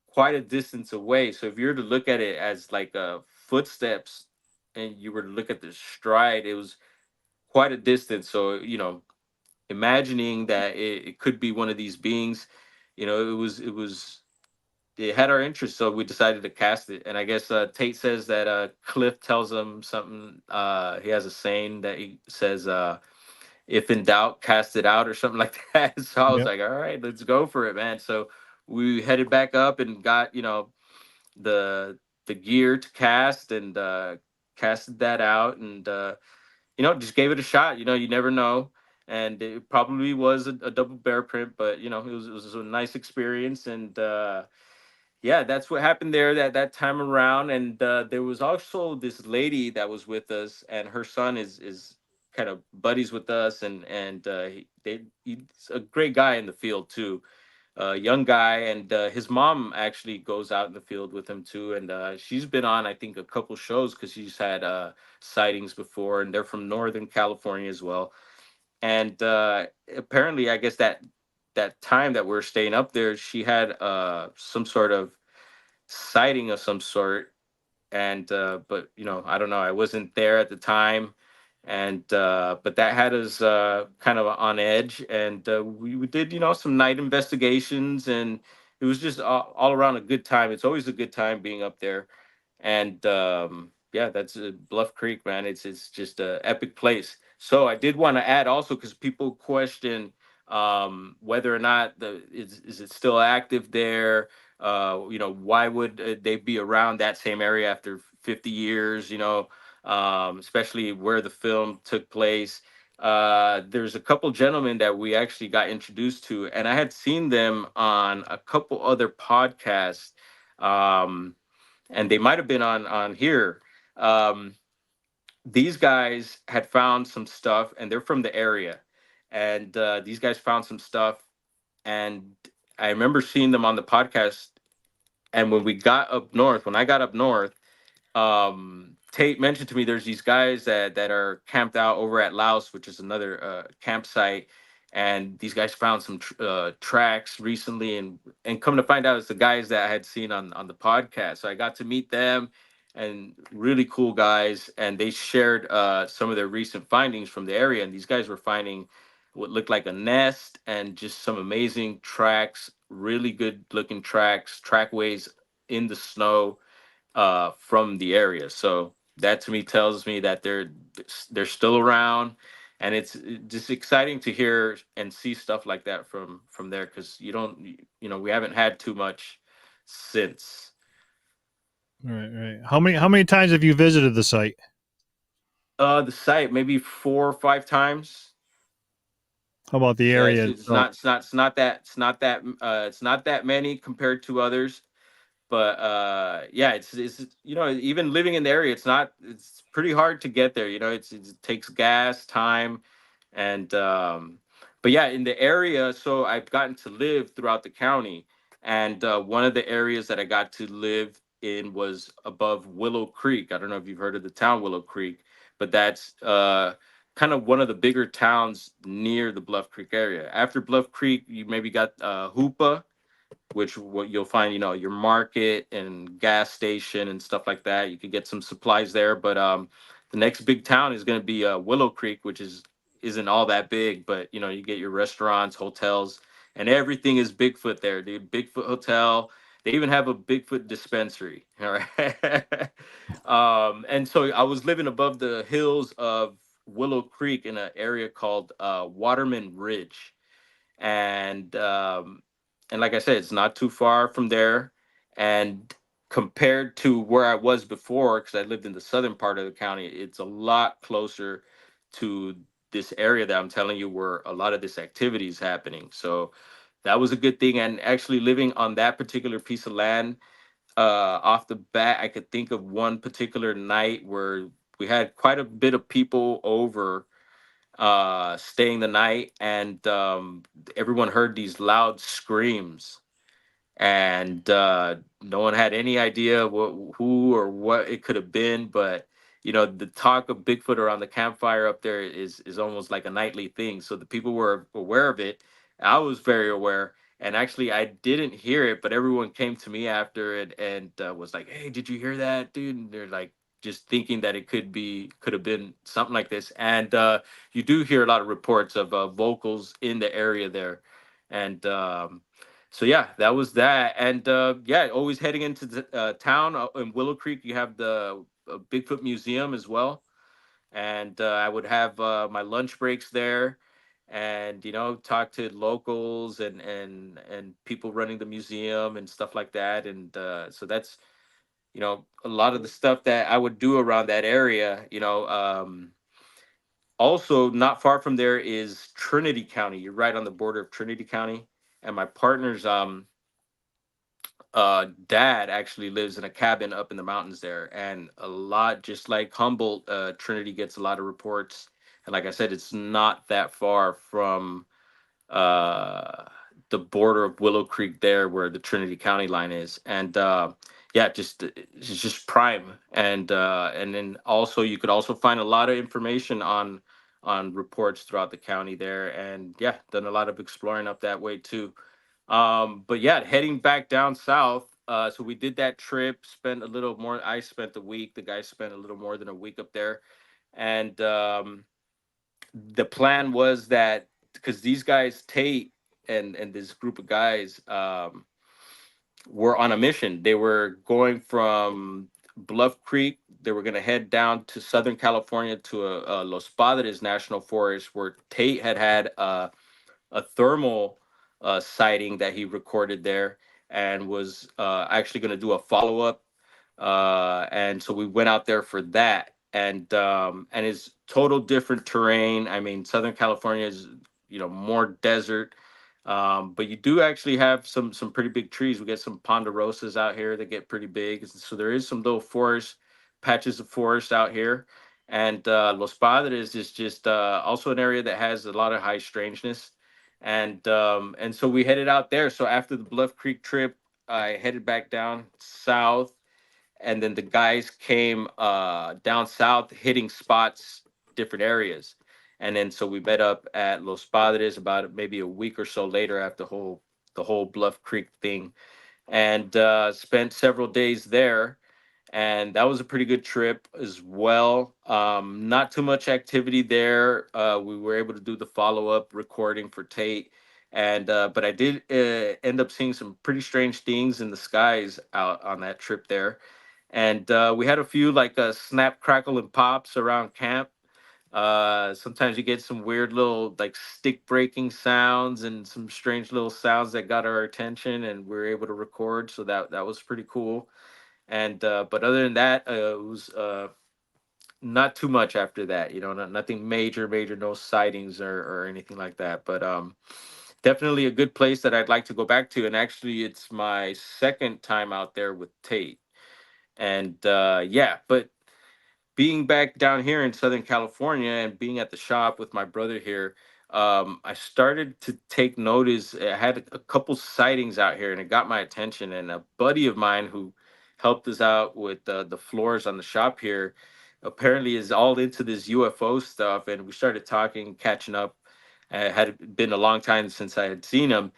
Speaker 5: quite a distance away. So if you were to look at it as like footsteps, and you were to look at the stride, it was quite a distance. So imagining that it could be one of these beings, it had our interest, so we decided to cast it. And I guess Tate says that Cliff tells him something. He has a saying that he says, "If in doubt, cast it out," or something like that. So I was
Speaker 4: Yep.
Speaker 5: like, "All right, let's go for it, man." So we headed back up and got the the gear to cast, and casted that out, and just gave it a shot. You never know. And it probably was a double bear print, but it was a nice experience. And yeah, that's what happened there that time around. And there was also this lady that was with us, and her son is kind of buddies with us, and he's a great guy in the field too, young guy. And his mom actually goes out in the field with him too, and she's been on, I think, a couple shows because she's had sightings before, and they're from Northern California as well. And apparently, I guess that time that we're staying up there, she had some sort of sighting of some sort. And but I don't know, I wasn't there at the time. And but that had us kind of on edge. And we did some night investigations, and it was just all around a good time. It's always a good time being up there. And yeah, that's Bluff Creek, man. It's just a epic place. So I did want to add also, because people question whether or not is it still active there. Why would they be around that same area after 50 years? Especially where the film took place. There's a couple gentlemen that we actually got introduced to, and I had seen them on a couple other podcasts. And they might have been on here. Um, these guys had found some stuff, and they're from the area. And these guys found some stuff, and I remember seeing them on the podcast. And when I got up north, Tate mentioned to me there's these guys that are camped out over at Laos, which is another campsite. And these guys found some tracks recently, and come to find out, it's the guys that I had seen on the podcast. So I got to meet them, and really cool guys, and they shared some of their recent findings from the area. And these guys were finding what looked like a nest, and just some amazing tracks, really good looking tracks, trackways in the snow from the area. So that to me tells me that they're still around. and it's just exciting to hear and see stuff like that from there, because you don't, we haven't had too much since.
Speaker 4: Right. How many times have you visited the site?
Speaker 5: The site maybe 4 or 5 times.
Speaker 4: How about the
Speaker 5: Yeah,
Speaker 4: area itself?
Speaker 5: it's not that many compared to others, but yeah, it's even living in the area, it's pretty hard to get there. It takes gas, time, and but yeah, in the area, so I've gotten to live throughout the county, and one of the areas that I got to live in was above Willow Creek. I don't know if you've heard of the town Willow Creek, but that's kind of one of the bigger towns near the Bluff Creek area. After Bluff Creek, you maybe got Hoopa, which what you'll find, your market and gas station and stuff like that. You could get some supplies there, but the next big town is going to be Willow Creek, which isn't all that big, but you get your restaurants, hotels, and everything is Bigfoot there, dude. Bigfoot hotel. They even have a Bigfoot dispensary. All right. And so I was living above the hills of Willow Creek in an area called Waterman Ridge, and like I said, it's not too far from there. And compared to where I was before, because I lived in the southern part of the county, it's a lot closer to this area that I'm telling you where a lot of this activity is happening. So that was a good thing. And actually living on that particular piece of land, off the bat, I could think of one particular night where we had quite a bit of people over staying the night, and everyone heard these loud screams, and no one had any idea who or what it could have been. But the talk of Bigfoot around the campfire up there is almost like a nightly thing, so the people were aware of it. I was very aware, and actually I didn't hear it, but everyone came to me after it and was like, "Hey, did you hear that, dude?" And they're like, just thinking that it could have been something like this. And you do hear a lot of reports of vocals in the area there. And so yeah, that was that. And yeah, always heading into the town in Willow Creek, you have the Bigfoot Museum as well. And I would have my lunch breaks there, and talk to locals and people running the museum and stuff like that. And so that's a lot of the stuff that I would do around that area. Also, not far from there is Trinity County. You're right on the border of Trinity County, and my partner's dad actually lives in a cabin up in the mountains there, and a lot, just like Humboldt, Trinity gets a lot of reports. And like I said, it's not that far from uh the border of Willow Creek there, where the Trinity County line is. And yeah, it's just prime. And then also you could also find a lot of information on reports throughout the county there. And yeah, done a lot of exploring up that way too. But yeah, heading back down south. So we did that trip, spent a little more. I spent a week. The guys spent a little more than a week up there. And the plan was that, because these guys, Tate and this group of guys, were on a mission. They were going from Bluff Creek. They were going to head down to Southern California to a Los Padres National Forest, where Tate had a thermal sighting that he recorded there, and was actually going to do a follow up. And so we went out there for that, and it's total different terrain. I mean, Southern California is more desert, but you do actually have some pretty big trees. We get some ponderosas out here that get pretty big, so there is some little forest patches of forest out here. And Los Padres is just also an area that has a lot of high strangeness. And so we headed out there. So after the Bluff Creek trip, I headed back down south, and then the guys came down south, hitting spots, different areas. And then so we met up at Los Padres about maybe a week or so later, after the whole Bluff Creek thing, and spent several days there. And that was a pretty good trip as well. Not too much activity there. We were able to do the follow-up recording for Tate, and but I did end up seeing some pretty strange things in the skies out on that trip there. And we had a few like snap, crackle, and pops around camp Sometimes you get some weird little like stick breaking sounds and some strange little sounds that got our attention, and we were able to record. So that was pretty cool. And but other than that, it was not too much after that. Nothing major, no sightings or anything like that. But definitely a good place that I'd like to go back to. And actually, it's my second time out there with Tate. And yeah, but being back down here in Southern California and being at the shop with my brother here, I started to take notice. I had a couple sightings out here, and it got my attention. And a buddy of mine who helped us out with the floors on the shop here, apparently is all into this UFO stuff. And we started talking, catching up. It had been a long time since I had seen him,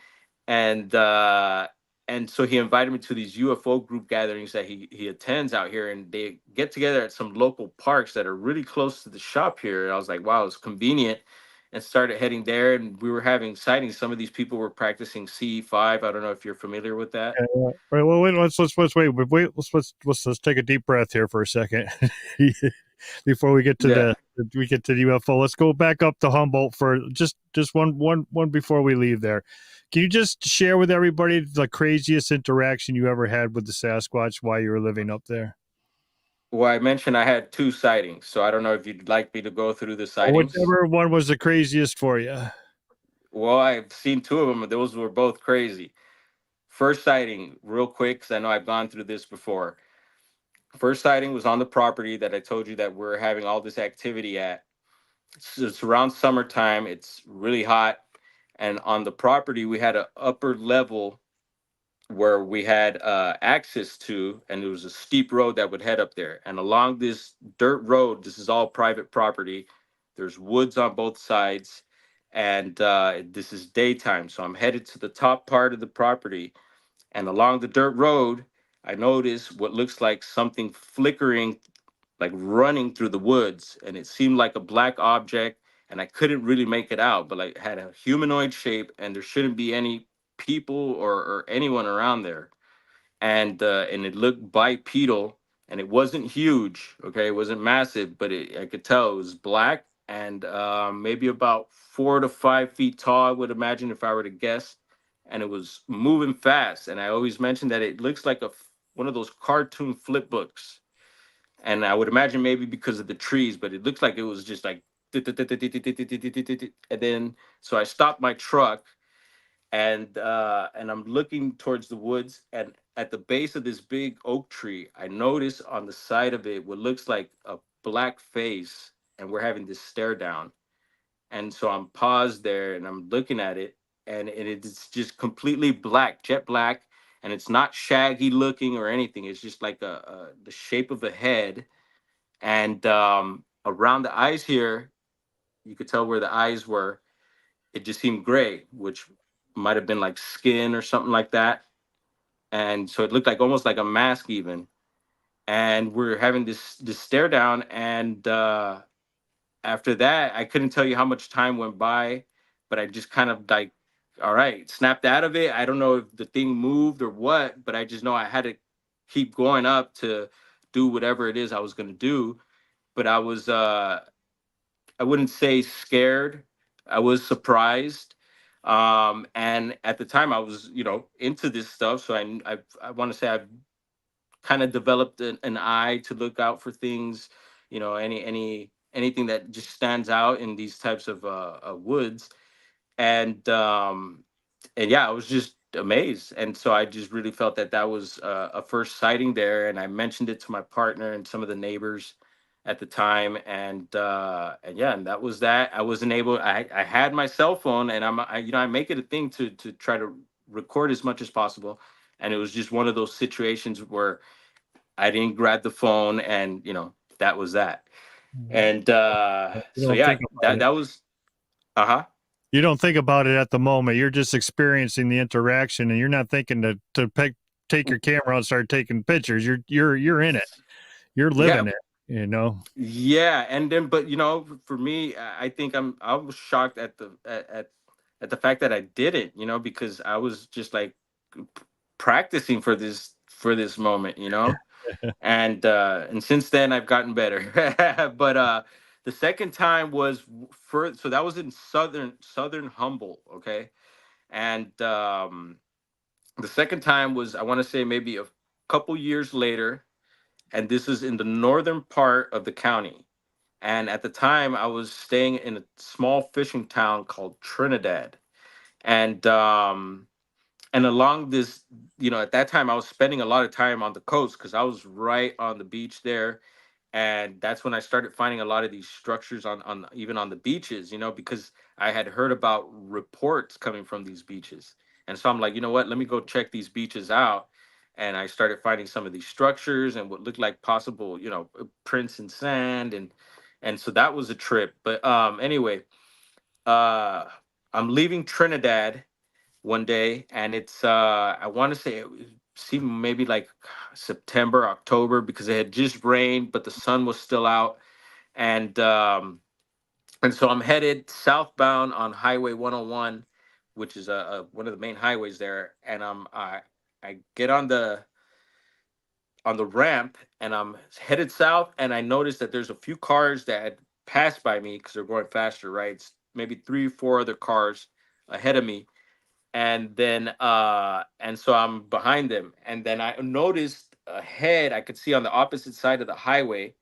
Speaker 5: and so he invited me to these UFO group gatherings that he attends out here, and they get together at some local parks that are really close to the shop here. And I was like, wow, it's convenient, and started heading there. And we were having sightings. Some of these people were practicing CE5. I don't know if you're familiar with that.
Speaker 4: Right, well, wait, let's take a deep breath here for a second before we get to
Speaker 5: Yeah.
Speaker 4: the UFO. Let's go back up to Humboldt for just one before we leave there. Can you just share with everybody the craziest interaction you ever had with the Sasquatch while you were living up there?
Speaker 5: Well, I mentioned I had two sightings, so I don't know if you'd like me to go through the
Speaker 4: Or
Speaker 5: sightings.
Speaker 4: whichever one was the craziest for you.
Speaker 5: Well, I've seen two of them, and those were both crazy. First sighting, real quick, because I know I've gone through this before. First sighting was on the property that I told you that we're having all this activity at. It's around summertime. It's really hot, and on the property we had an upper level where we had access to, and there was a steep road that would head up there. And along this dirt road, this is all private property. There's woods on both sides, and this is daytime. So I'm headed to the top part of the property, and along the dirt road, I notice what looks like something flickering, like running through the woods, and it seemed like a black object, and I couldn't really make it out, but like it had a humanoid shape, and there shouldn't be any people or anyone around there. And it looked bipedal, and it wasn't huge. Okay, it wasn't massive, but I could tell it was black, and maybe about 4 to 5 feet tall, I would imagine, if I were to guess. And it was moving fast, and I always mention that it looks like one of those cartoon flip books. And I would imagine maybe because of the trees, but it looks like it was just like and then so I stopped my truck, and I'm looking towards the woods, and at the base of this big oak tree, I notice on the side of it what looks like a black face, and we're having this stare down. And so I'm paused there, and I'm looking at it, and it's just completely black, jet black, and it's not shaggy looking or anything. It's just like the shape of a head, and around the eyes here, you could tell where the eyes were. It just seemed gray, which might have been like skin or something like that. And so it looked like almost like a mask even. And we're having this stare down, and after that, I couldn't tell you how much time went by, but I just kind of like, all right, snapped out of it. I don't know if the thing moved or what, but I just know I had to keep going up to do whatever it is I was going to do. But I wouldn't say scared. I was surprised. And at the time I was, into this stuff. So I want to say I've kind of developed an eye to look out for things, anything that just stands out in these types of woods. And yeah, I was just amazed. And so I just really felt that that was a first sighting there. And I mentioned it to my partner and some of the neighbors at the time. And yeah, and that was that. I wasn't able, I had my cell phone, and I make it a thing to try to record as much as possible. And it was just one of those situations where I didn't grab the phone, and that was that. And
Speaker 4: You
Speaker 5: so
Speaker 4: don't
Speaker 5: yeah,
Speaker 4: think about
Speaker 5: that
Speaker 4: it.
Speaker 5: was uh-huh.
Speaker 4: You don't think about it at the moment. You're just experiencing the interaction, and you're not thinking take your camera out and start taking pictures. You're in it. You're
Speaker 5: Yeah.
Speaker 4: living it. You know.
Speaker 5: Yeah, and then but for me, I think I was shocked at the fact that I did it, because I was just like practicing for this moment. And since then I've gotten better. But The second time was for so that was in southern Humboldt, okay? And the second time was, I want to say, maybe a couple years later, and this is in the northern part of the county. And at the time, I was staying in a small fishing town called Trinidad, and along this, at that time, I was spending a lot of time on the coast because I was right on the beach there, and that's when I started finding a lot of these structures on even on the beaches, because I had heard about reports coming from these beaches. And so I'm like, you know what, let me go check these beaches out. And I started finding some of these structures and what looked like possible, prints in sand, and so that was a trip. But anyway, uh I'm leaving Trinidad one day, and it's I want to say it seemed maybe like September, October, because it had just rained, but the sun was still out. And so I'm headed southbound on Highway 101, which is one of the main highways there. And I get on the ramp, and I'm headed south, and I noticed that there's a few cars that had passed by me because they're going faster, right? It's maybe three or four other cars ahead of me, and so I'm behind them, and then I noticed ahead, I could see on the opposite side of the highway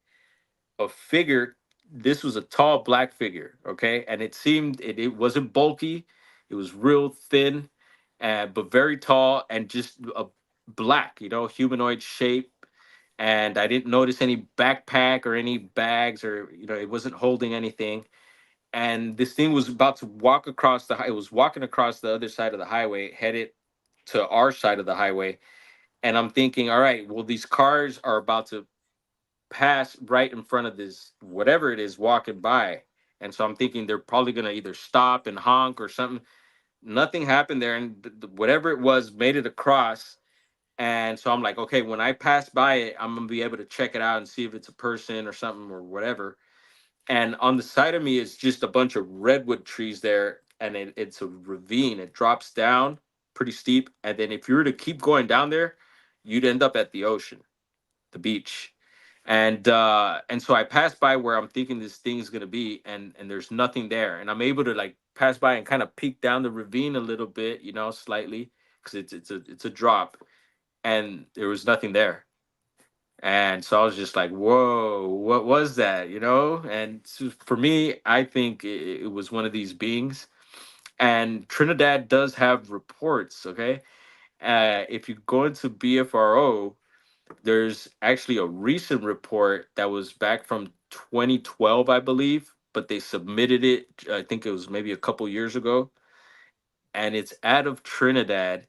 Speaker 5: a figure. This was a tall black figure, okay, and it wasn't bulky, it was real thin, but very tall, and just a black, humanoid shape. And I didn't notice any backpack or any bags, or it wasn't holding anything. And this thing was about to walk across it was walking across the other side of the highway, headed to our side of the highway. And I'm thinking, all right, well, these cars are about to pass right in front of this whatever it is walking by. And so I'm thinking they're probably going to either stop and honk or something. Nothing happened there, and whatever it was made it across. And so I'm like, okay, when I pass by it, I'm gonna be able to check it out and see if it's a person or something or whatever. And on the side of me is just a bunch of redwood trees there, and it's a ravine. It drops down pretty steep, and then if you were to keep going down there, you'd end up at the ocean, the beach. And so I passed by where I'm thinking this thing's gonna be, and there's nothing there. And I'm able to like pass by and kind of peek down the ravine a little bit, slightly, because it's a drop, and there was nothing there. And so I was just like, whoa, what was that? And so for me, I think it was one of these beings. And Trinidad does have reports, okay? If you go into BFRO, there's actually a recent report that was back from 2012, I believe, but they submitted it, I think it was maybe a couple years ago. And it's out of Trinidad,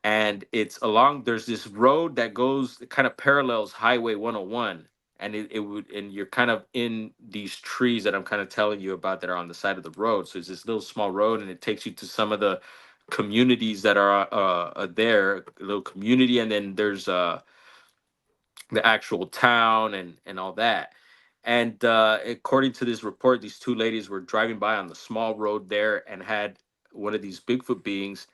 Speaker 5: and there's this road that goes, it kind of parallels Highway 101, and and you're kind of in these trees that I'm kind of telling you about that are on the side of the road. So it's this little small road, and it takes you to some of the communities that are there, a little community, and then there's the actual town and all that. And according to this report, these two ladies were driving by on the small road there and had one of these Bigfoot beings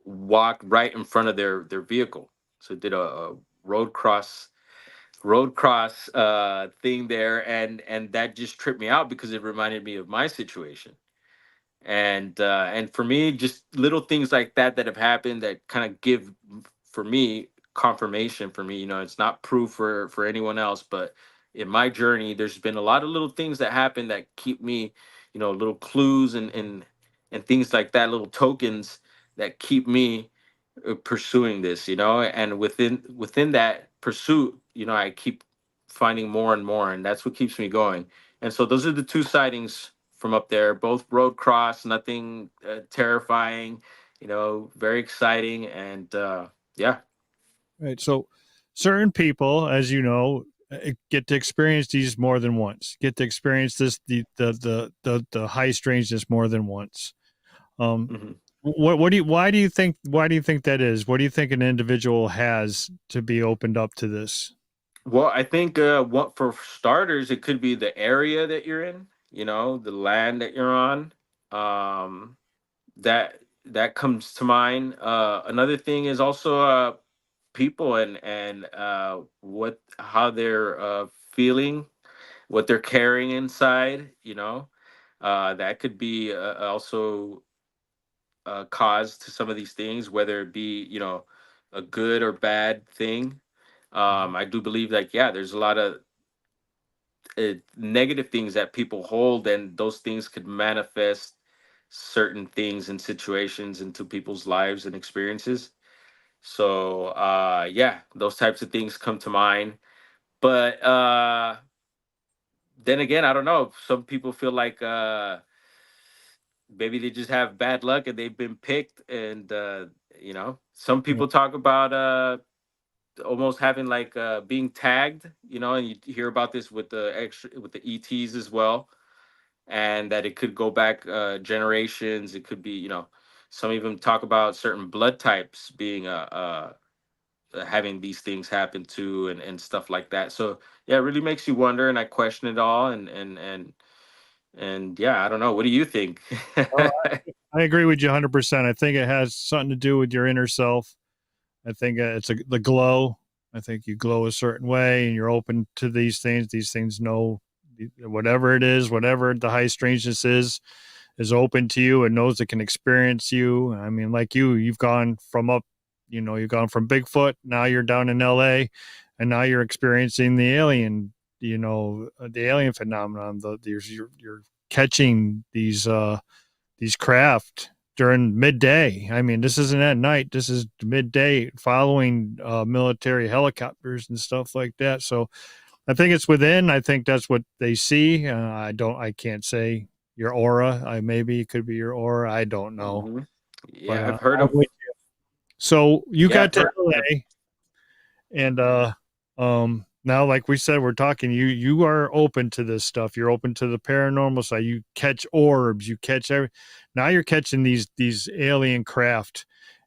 Speaker 5: walk right in front of their vehicle. So did a road cross thing there, and that just tripped me out because it reminded me of my situation. And for me, just little things like that have happened that kind of give, for me, confirmation. For me, it's not proof for anyone else, but in my journey, there's been a lot of little things that happen that keep me, little clues and things like that, little tokens that keep me pursuing this, and within that pursuit, I keep finding more and more, and that's what keeps me going. And so those are the two sightings from up there, both road cross, nothing terrifying, very exciting. And yeah.
Speaker 4: Right. So certain people, as you know, get to experience these more than once, get to experience the high strangeness more than once. Um,
Speaker 5: Mhm.
Speaker 4: why do you think that is? What do you think an individual has to be opened up to this?
Speaker 5: Well, I think what for starters, it could be the area that you're in, the land that you're on. Um, that comes to mind. Another thing is also people and what how they're feeling. what they're carrying inside. That could be also cause to some of these things, whether it be a good or bad thing. I do believe that yeah, there's a lot of negative things that people hold, and those things could manifest certain things and situations into people's lives and experiences. So yeah, those types of things come to mind. But then again, I don't know. Some people feel like maybe they just have bad luck and they've been picked. And some
Speaker 4: Yeah.
Speaker 5: people talk about almost having like being tagged. And you hear about this with the ETs as well, and that it could go back generations. It could be, some even talk about certain blood types being having these things happen too, and stuff like that. So yeah, it really makes you wonder, and I question it all, and yeah, I don't know. What do you think?
Speaker 4: Oh, I agree with you 100%. I think it has something to do with your inner self. I think it's the glow. I think you glow a certain way and you're open to these things. These things know whatever it is, whatever the high strangeness is open to you and knows it can experience you. I mean, like you've gone from you've gone from Bigfoot. Now you're down in LA and now you're experiencing the alien, the alien phenomenon. You're catching these craft during midday. I mean, this isn't at night. This is midday following military helicopters and stuff like that. So I think it's within. I think that's what they see. I can't say your aura. Maybe it could be your aura. I don't know.
Speaker 5: Hmm.
Speaker 4: But
Speaker 5: Yeah, I've heard
Speaker 4: I'm
Speaker 5: of.
Speaker 4: with you. So you
Speaker 5: Yeah,
Speaker 4: got
Speaker 5: I've
Speaker 4: to
Speaker 5: heard.
Speaker 4: LA and now like we said, we're talking, you are open to this stuff. You're open to the paranormal side. You catch orbs, you catch now you're catching these alien craft,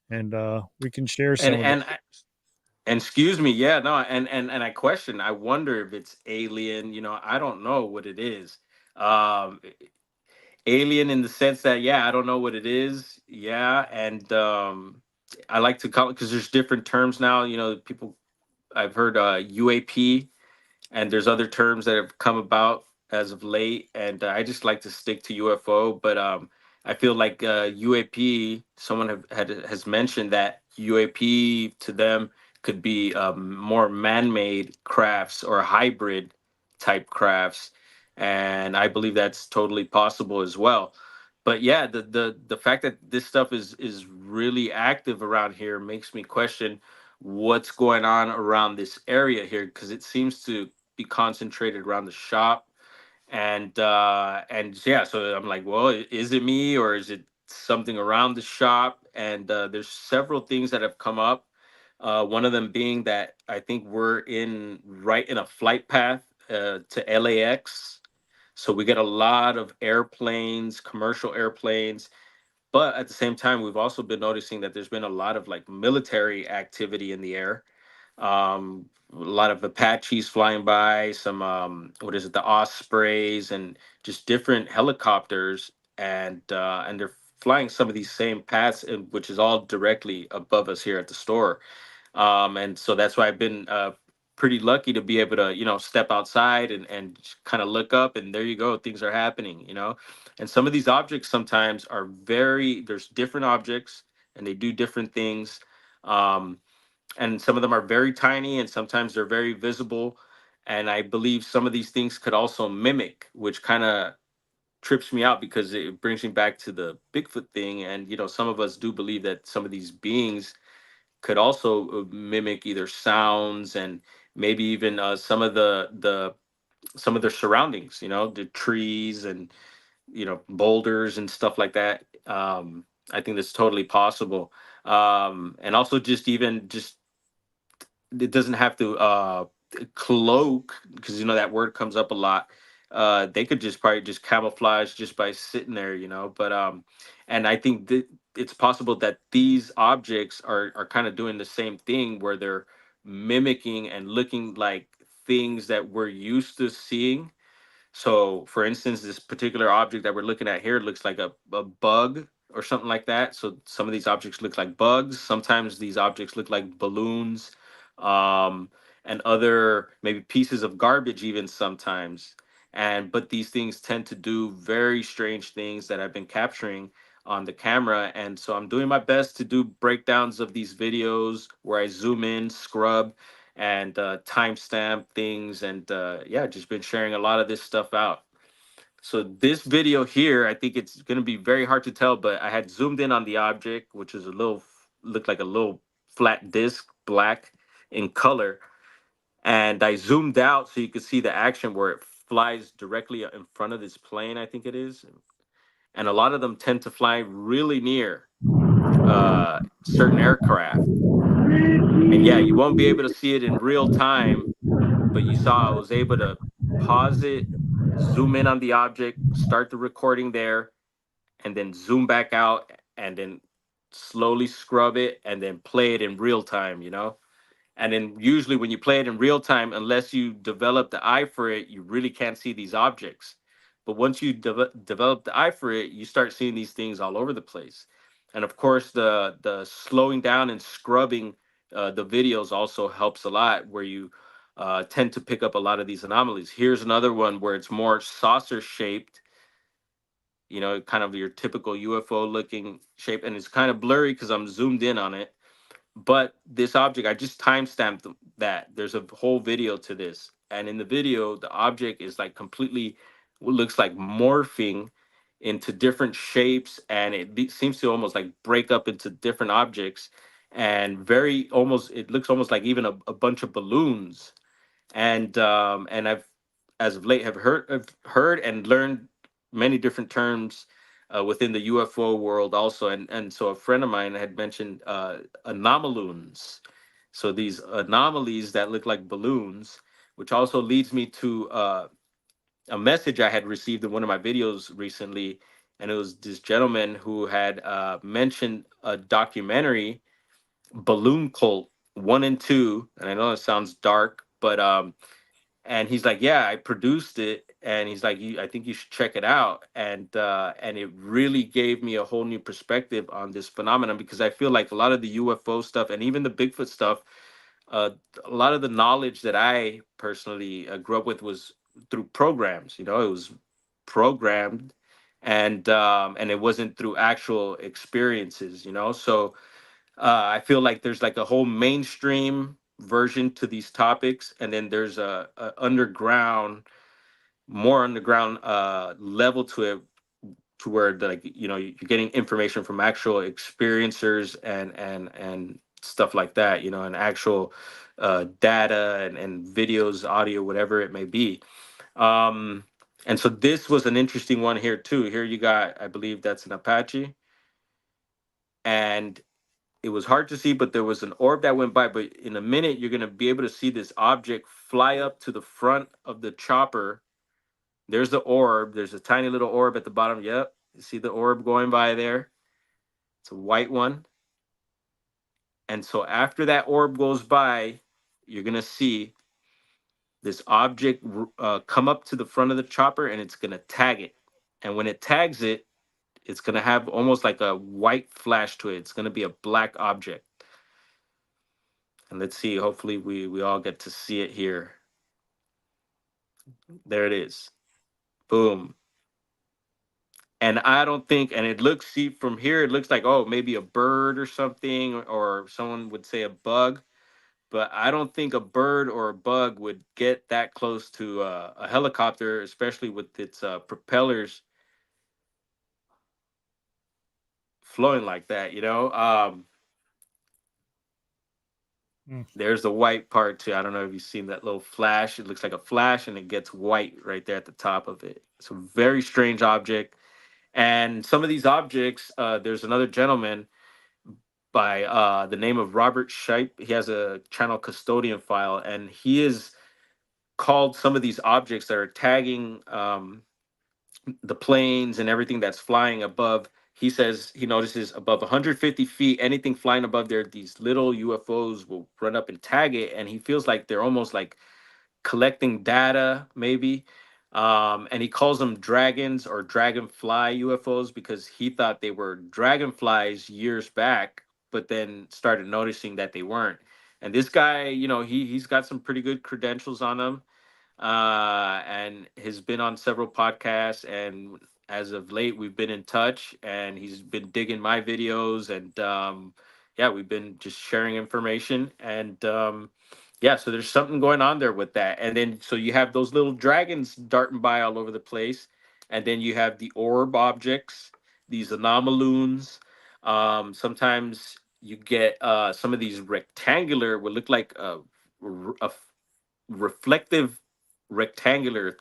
Speaker 4: and we can share
Speaker 5: and
Speaker 4: some of
Speaker 5: and
Speaker 4: those.
Speaker 5: I- and excuse me, yeah, no, and I question. I wonder if it's alien. I don't know what it is. Um, Alien in the sense that yeah, I don't know what it is. Yeah, and I like to call it because there's different terms now. People, I've heard UAP, and there's other terms that have come about as of late, and I just like to stick to UFO. But I feel like UAP, someone has mentioned that UAP to them could be more man-made crafts or hybrid type crafts, and I believe that's totally possible as well. But yeah, the fact that this stuff is really active around here makes me question what's going on around this area here, because it seems to be concentrated around the shop. And yeah, so I'm like, well, is it me or is it something around the shop? And there's several things that have come up. One of them being that I think we're right in a flight path to LAX. So we get a lot of airplanes, commercial airplanes, but at the same time, we've also been noticing that there's been a lot of like military activity in the air. A lot of Apaches flying by, some what is it, the Ospreys, and just different helicopters, and they're flying some of these same paths, which is all directly above us here at the store. And so that's why I've been pretty lucky to be able to step outside and kind of look up, and there you go, things are happening. And some of these objects sometimes are there's different objects and they do different things. um, and some of them are very tiny and sometimes they're very visible, and I believe some of these things could also mimic, which kind of trips me out because it brings me back to the Bigfoot thing. And some of us do believe that some of these beings could also mimic either sounds and maybe even some of some of their surroundings, the trees and boulders and stuff like that. I think that's totally possible. And also just even just it doesn't have to cloak, because that word comes up a lot. They could just probably just camouflage just by sitting there, but and I think that it's possible that these objects are kind of doing the same thing where they're mimicking and looking like things that we're used to seeing. So, for instance, this particular object that we're looking at here looks like a bug or something like that. So, some of these objects look like bugs. Sometimes these objects look like balloons, um, and other maybe pieces of garbage, even sometimes. But these things tend to do very strange things that I've been capturing on the camera. And so I'm doing my best to do breakdowns of these videos where I zoom in, scrub, and timestamp things. And yeah, just been sharing a lot of this stuff out. So this video here, I think it's going to be very hard to tell, but I had zoomed in on the object, which is looked like a little flat disc, black in color. And I zoomed out so you could see the action where it flies directly in front of this plane, I think it is. And a lot of them tend to fly really near certain aircraft. And yeah, you won't be able to see it in real time, but you saw I was able to pause it, zoom in on the object, start the recording there, and then zoom back out and then slowly scrub it and then play it in real time, you know? And then usually when you play it in real time, unless you develop the eye for it, you really can't see these objects. But once you develop the eye for it, you start seeing these things all over the place. And of course, the slowing down and scrubbing the videos also helps a lot, where you tend to pick up a lot of these anomalies. Here's another one where it's more saucer shaped, you know, kind of your typical UFO looking shape, and it's kind of blurry because I'm zoomed in on it. But this object, I just timestamped that. There's a whole video to this. And in the video, the object is like completely, what looks like morphing into different shapes. And seems to almost like break up into different objects. And very almost, it looks almost like even a bunch of balloons. And I've, as of late, have heard and learned many different terms within the UFO world also. And so a friend of mine had mentioned anomaloons. So these anomalies that look like balloons, which also leads me to a message I had received in one of my videos recently. And it was this gentleman who had mentioned a documentary, Balloon Cult 1 and 2. And I know it sounds dark, but and he's like, yeah, I produced it. And he's like, I think you should check it out. And it really gave me a whole new perspective on this phenomenon, because I feel like a lot of the UFO stuff and even the Bigfoot stuff, uh a lot of the knowledge that I personally grew up with was through programs. You know, it was programmed, and it wasn't through actual experiences, you know. So I feel like there's like a whole mainstream version to these topics, and then there's a underground, more underground level to it, to where like, you know, you're getting information from actual experiencers and stuff like that, you know, and actual data and videos, audio, whatever it may be. Um, and so this was an interesting one here too. Here you got, I believe that's an Apache, and it was hard to see, but there was an orb that went by. But in a minute, you're gonna be able to see this object fly up to the front of the chopper. There's the orb. There's a tiny little orb at the bottom. Yep, you see the orb going by there. It's a white one. And so after that orb goes by, you're gonna see this object come up to the front of the chopper, and it's gonna tag it. And when it tags it, it's gonna have almost like a white flash to it. It's gonna be a black object. And let's see, hopefully we all get to see it here. There it is. Boom. And I don't think, and it looks, see from here, it looks like, oh, maybe a bird or something, or someone would say a bug. But I don't think a bird or a bug would get that close to a helicopter, especially with its propellers flowing like that, you know?
Speaker 4: Mm.
Speaker 5: There's the white part too. I don't know if you've seen that little flash. It looks like a flash, and it gets white right there at the top of it. It's a very strange object. And some of these objects, there's another gentleman by the name of Robert Shipe. He has a channel, Custodian File, and he is called some of these objects that are tagging the planes and everything that's flying above. He says he notices above 150 feet, anything flying above there, these little UFOs will run up and tag it. And he feels like they're almost like collecting data, maybe. And he calls them dragons or dragonfly UFOs, because he thought they were dragonflies years back, but then started noticing that they weren't. And this guy, you know, he's got some pretty good credentials on him. and has been on several podcasts. And as of late, we've been in touch, and he's been digging my videos, and yeah, we've been just sharing information, and yeah, so there's something going on there with that. And then so you have those little dragons darting by all over the place, and then you have the orb objects, these anomaloons. Sometimes you get some of these rectangular, would look like a reflective rectangular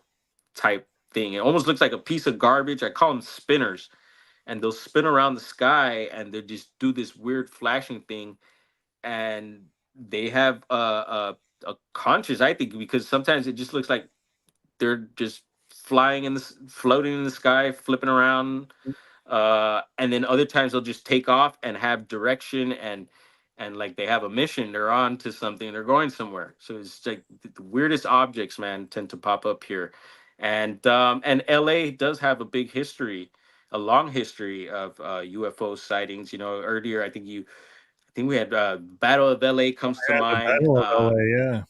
Speaker 5: type thing. It almost looks like a piece of garbage. I call them spinners, and they'll spin around the sky, and they just do this weird flashing thing. And they have a conscious, I think, because sometimes it just looks like they're just flying in the floating in the sky, flipping around, and then other times they'll just take off and have direction, and like they have a mission, they're on to something, they're going somewhere. So it's like the weirdest objects, man, tend to pop up here. And LA does have a big history, a long history of UFO sightings. You know, earlier I think we had Battle of LA comes to
Speaker 4: Yeah, the
Speaker 5: mind.
Speaker 4: Battle of LA, yeah.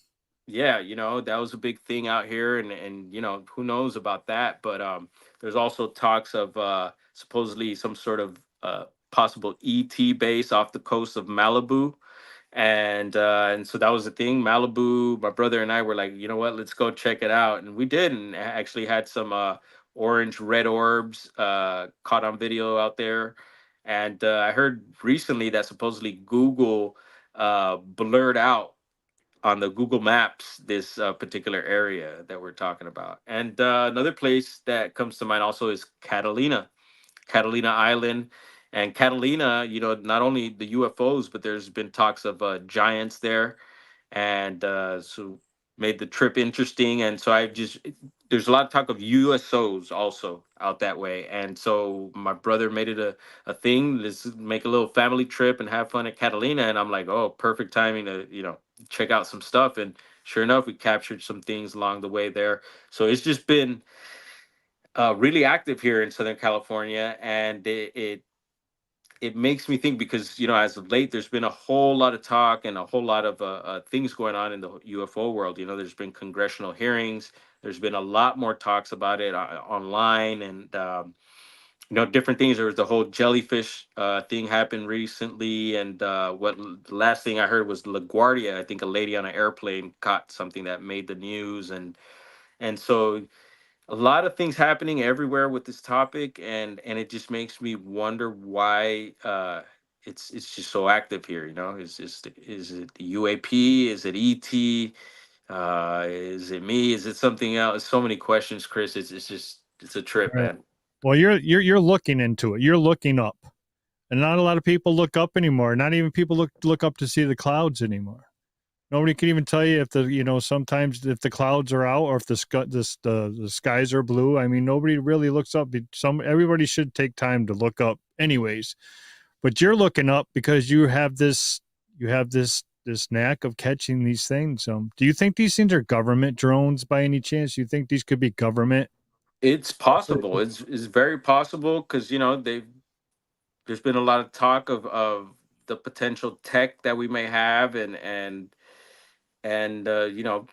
Speaker 5: Yeah, you know, that was a big thing out here, and you know, who knows about that. But there's also talks of supposedly some sort of possible ET base off the coast of Malibu. And so that was the thing. Malibu, my brother and I were like, you know what, let's go check it out. And we did, and actually had some orange red orbs caught on video out there. And I heard recently that supposedly Google blurred out on the Google Maps this particular area that we're talking about. And another place that comes to mind also is Catalina, Catalina Island. And Catalina, you know, not only the UFOs, but there's been talks of giants there, and so made the trip interesting. And so I just there's a lot of talk of USOs also out that way. And so my brother made it a thing. Let's make a little family trip and have fun at Catalina. And I'm like, oh, perfect timing to, you know, check out some stuff. And sure enough, we captured some things along the way there. So it's just been really active here in Southern California, and it makes me think, because you know, as of late there's been a whole lot of talk and a whole lot of things going on in the UFO world. You know, there's been congressional hearings, there's been a lot more talks about it online, and you know, different things. There was the whole jellyfish thing happened recently, and the last thing I heard was LaGuardia. I think a lady on an airplane caught something that made the news, and so a lot of things happening everywhere with this topic, and it just makes me wonder why it's just so active here. You know, is it the UAP, is it ET, is it me, is it something else? So many questions, Chris. It's just it's a trip,
Speaker 4: Right.
Speaker 5: man.
Speaker 4: Well, you're looking into it. You're looking up. And not a lot of people look up anymore. Not even people look up to see the clouds anymore. Nobody can even tell you if the, you know, sometimes if the clouds are out or if the skies are blue. I mean, nobody really looks up. Everybody should take time to look up anyways. But you're looking up because this knack of catching these things. Do you think these things are government drones by any chance? Do you think these could be government?
Speaker 5: It's possible. It's very possible, because you know there's been a lot of talk of the potential tech that we may have, and you know,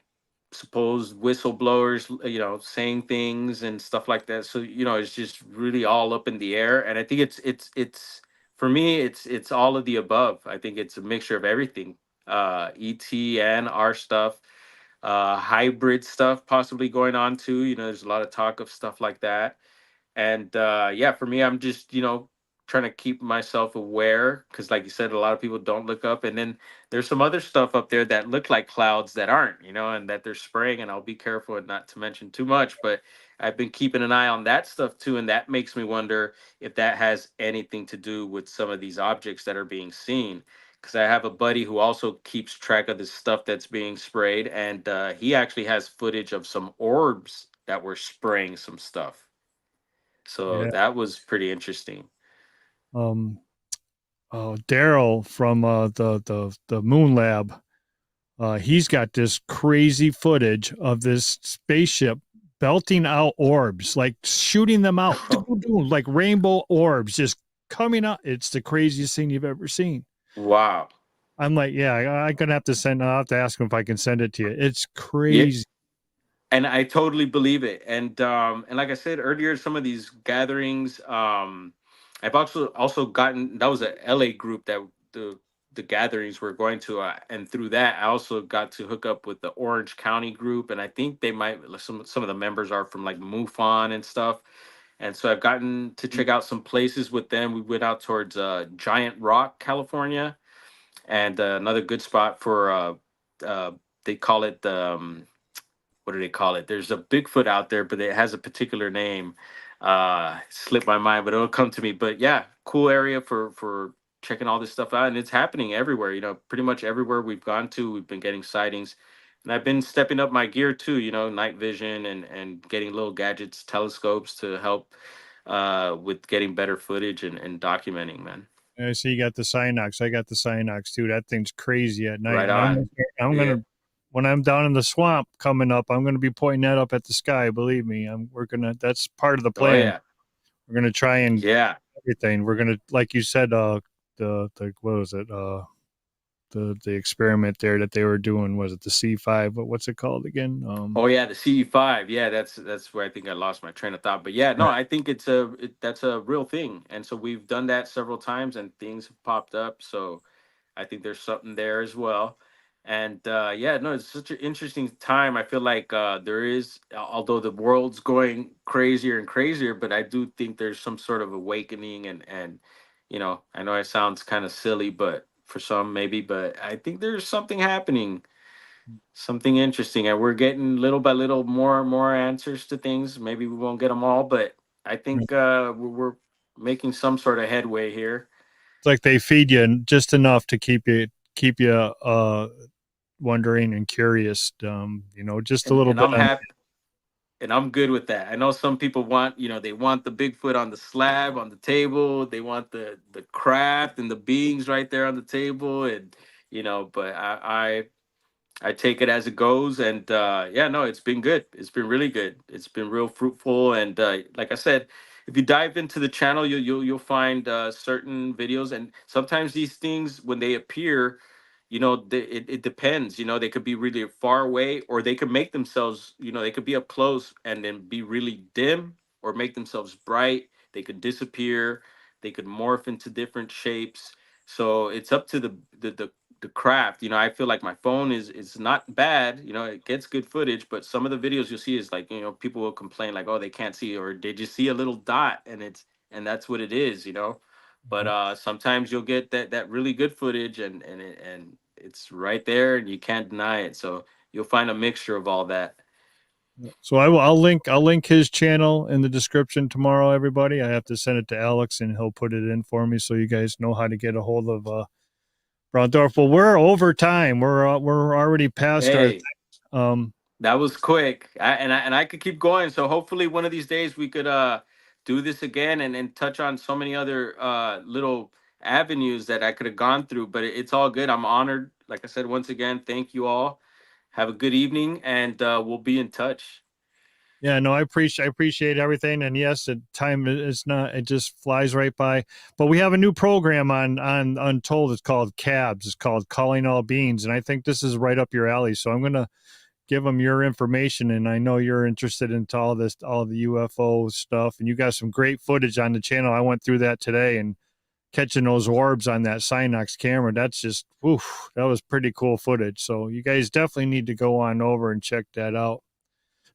Speaker 5: supposed whistleblowers, you know, saying things and stuff like that. So you know, it's just really all up in the air. And I think it's for me, it's all of the above. I think it's a mixture of everything. ET and our stuff, hybrid stuff possibly going on too. You know, there's a lot of talk of stuff like that. And yeah, for me, I'm just, you know, trying to keep myself aware, because like you said, a lot of people don't look up. And then there's some other stuff up there that look like clouds that aren't, you know, and that they're spraying. And I'll be careful and not to mention too much, but I've been keeping an eye on that stuff too, and that makes me wonder if that has anything to do with some of these objects that are being seen. Because I have a buddy who also keeps track of the stuff that's being sprayed, and he actually has footage of some orbs that were spraying some stuff. So
Speaker 4: Yeah.
Speaker 5: that was pretty interesting.
Speaker 4: Um, Daryl from the Moon Lab. He's got this crazy footage of this spaceship belting out orbs, like shooting them out, like rainbow orbs just coming out. It's the craziest thing you've ever seen.
Speaker 5: Wow.
Speaker 4: I'm like, yeah, I'm gonna have to I'll have to ask him if I can send it to you. It's
Speaker 5: Yeah.
Speaker 4: crazy.
Speaker 5: And I totally believe it. And like I said earlier, some of these gatherings, I've also gotten, that was a LA group that the gatherings we're going to, and through that I also got to hook up with the Orange County group, and I think they might, some of the members are from like MUFON and stuff. And so I've gotten to check out some places with them. We went out towards Giant Rock, California, and another good spot for uh, they call it what do they call it? There's a Bigfoot out there, but it has a particular name. Slipped my mind, but it'll come to me. But yeah, cool area for checking all this stuff out, and it's happening everywhere. You know, pretty much everywhere we've gone to, we've been getting sightings, and I've been stepping up my gear too. You know, night vision and getting little gadgets, telescopes to help with getting better footage and documenting. Man,
Speaker 4: I see you got the Synox. I got the Synox too. That thing's crazy at night.
Speaker 5: right
Speaker 4: And
Speaker 5: on.
Speaker 4: I'm
Speaker 5: Yeah.
Speaker 4: gonna when I'm down in the swamp coming up, I'm gonna be pointing that up at the sky. Believe me, we're gonna. That's part of the
Speaker 5: Oh
Speaker 4: plan.
Speaker 5: yeah.
Speaker 4: We're gonna try and
Speaker 5: Yeah.
Speaker 4: everything. We're gonna, like you said, the what was it? The experiment there that they were doing, was it the C5? What's it called again?
Speaker 5: Oh yeah, the CE5. Yeah, that's where I think I lost my train of thought. But yeah, no,
Speaker 4: Right.
Speaker 5: I think that's a real thing, and so we've done that several times, and things have popped up. So I think there's something there as well. And yeah, no, it's such an interesting time. I feel like there is, although the world's going crazier and crazier, but I do think there's some sort of awakening, and you know, I know it sounds kind of silly, but for some maybe, but I think there's something happening, something interesting, and we're getting little by little more and more answers to things. Maybe we won't get them all, but I think we're making some sort of headway here.
Speaker 4: It's like they feed you just enough to keep you wondering and curious. Just a little
Speaker 5: And
Speaker 4: bit
Speaker 5: I'm
Speaker 4: on.
Speaker 5: happy, and I'm good with that. I know some people want, you know, they want the Bigfoot on the slab on the table, they want the craft and the beings right there on the table, and you know, but I take it as it goes, and yeah, no, it's been good. It's been really good. It's been real fruitful, and like I said, if you dive into the channel, you'll find certain videos, and sometimes these things when they appear, you know, it depends. You know, they could be really far away, or they could make themselves, you know, they could be up close and then be really dim, or make themselves bright. They could disappear. They could morph into different shapes. So it's up to the craft. You know, I feel like my phone is not bad. You know, it gets good footage, but some of the videos you'll see is like, you know, people will complain like, oh, they can't see, or did you see a little dot, and that's what it is, you know. But sometimes you'll get that really good footage, and it's right there and you can't deny it. So you'll find a mixture of all that.
Speaker 4: So I'll link his channel in the description tomorrow. Everybody, I have to send it to Alex and he'll put it in for me, so you guys know how to get a hold of Brown Dwarf. Well, we're over time. We're already past our.
Speaker 5: Hey,
Speaker 4: Um,
Speaker 5: that was quick. And I could keep going. So hopefully one of these days we could do this again, and touch on so many other little avenues that I could have gone through. But it's all good. I'm honored. Like I said, once again, thank you all. Have a good evening, and we'll be in touch.
Speaker 4: Yeah, no, I appreciate everything, and yes, the time is not, it just flies right by. But we have a new program on Untold. It's called Cabs. It's called Calling All Beings, and I think this is right up your alley. So I'm gonna give them your information, and I know you're interested into all this, all the UFO stuff, and you got some great footage on the channel. I went through that today, and catching those orbs on that Synox camera, that's just, oof, that was pretty cool footage. So you guys definitely need to go on over and check that out.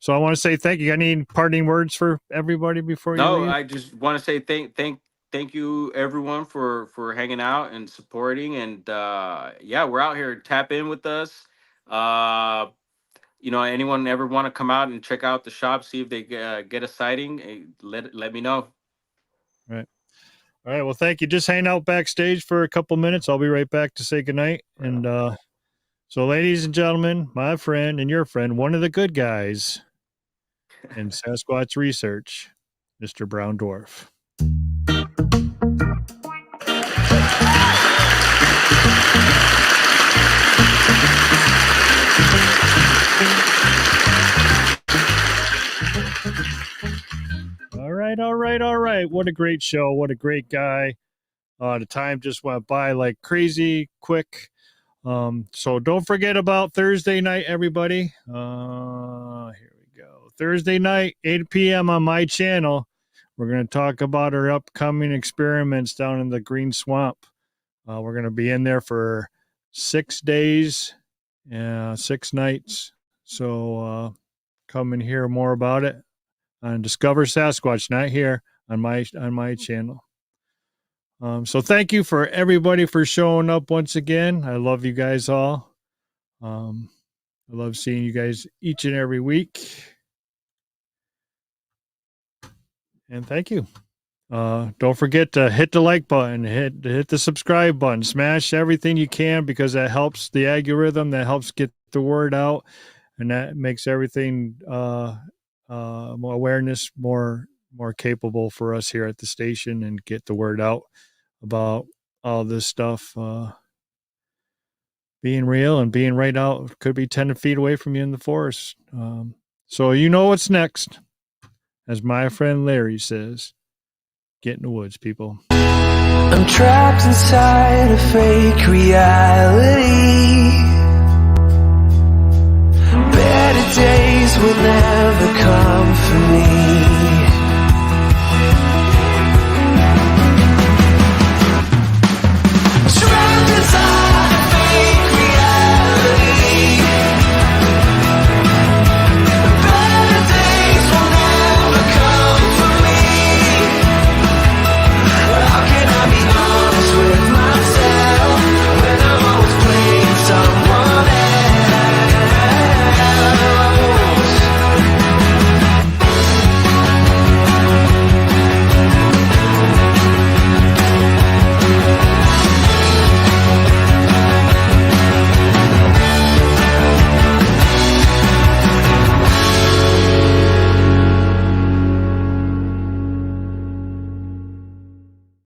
Speaker 4: So I want to say thank you. Got any parting words for everybody before you
Speaker 5: No,
Speaker 4: leave?
Speaker 5: I just want to say thank you everyone for hanging out and supporting, and yeah, we're out here. Tap in with us. Uh, you know, anyone ever want to come out and check out the shop, see if they get a sighting, let me know.
Speaker 4: All right. All right. Well, thank you. Just hang out backstage for a couple minutes. I'll be right back to say goodnight.
Speaker 5: Right
Speaker 4: And
Speaker 5: on.
Speaker 4: so, ladies and gentlemen, my friend and your friend, one of the good guys in Sasquatch research, Mr. Brown Dwarf. All right, all right, all right. What a great show. What a great guy. The time just went by like crazy quick. So don't forget about Thursday night, everybody. Here we Thursday night, 8 p.m. on my channel. We're going to talk about our upcoming experiments down in the Green Swamp. We're going to be in there for 6 days, 6 nights. So come and hear more about it on Discover Sasquatch, not here on my channel. So thank you for everybody for showing up once again. I love you guys all. I love seeing you guys each and every week. And thank you. Don't forget to hit the like button, hit the subscribe button, smash everything you can, because that helps the algorithm, that helps get the word out, and that makes everything more awareness more capable for us here at the station, and get the word out about all this stuff being real and being right out. Could be 10 feet away from you in the forest. So you know what's next. As my friend Larry says, get in the woods, people.
Speaker 2: I'm trapped inside a fake reality. Better days will never come for me.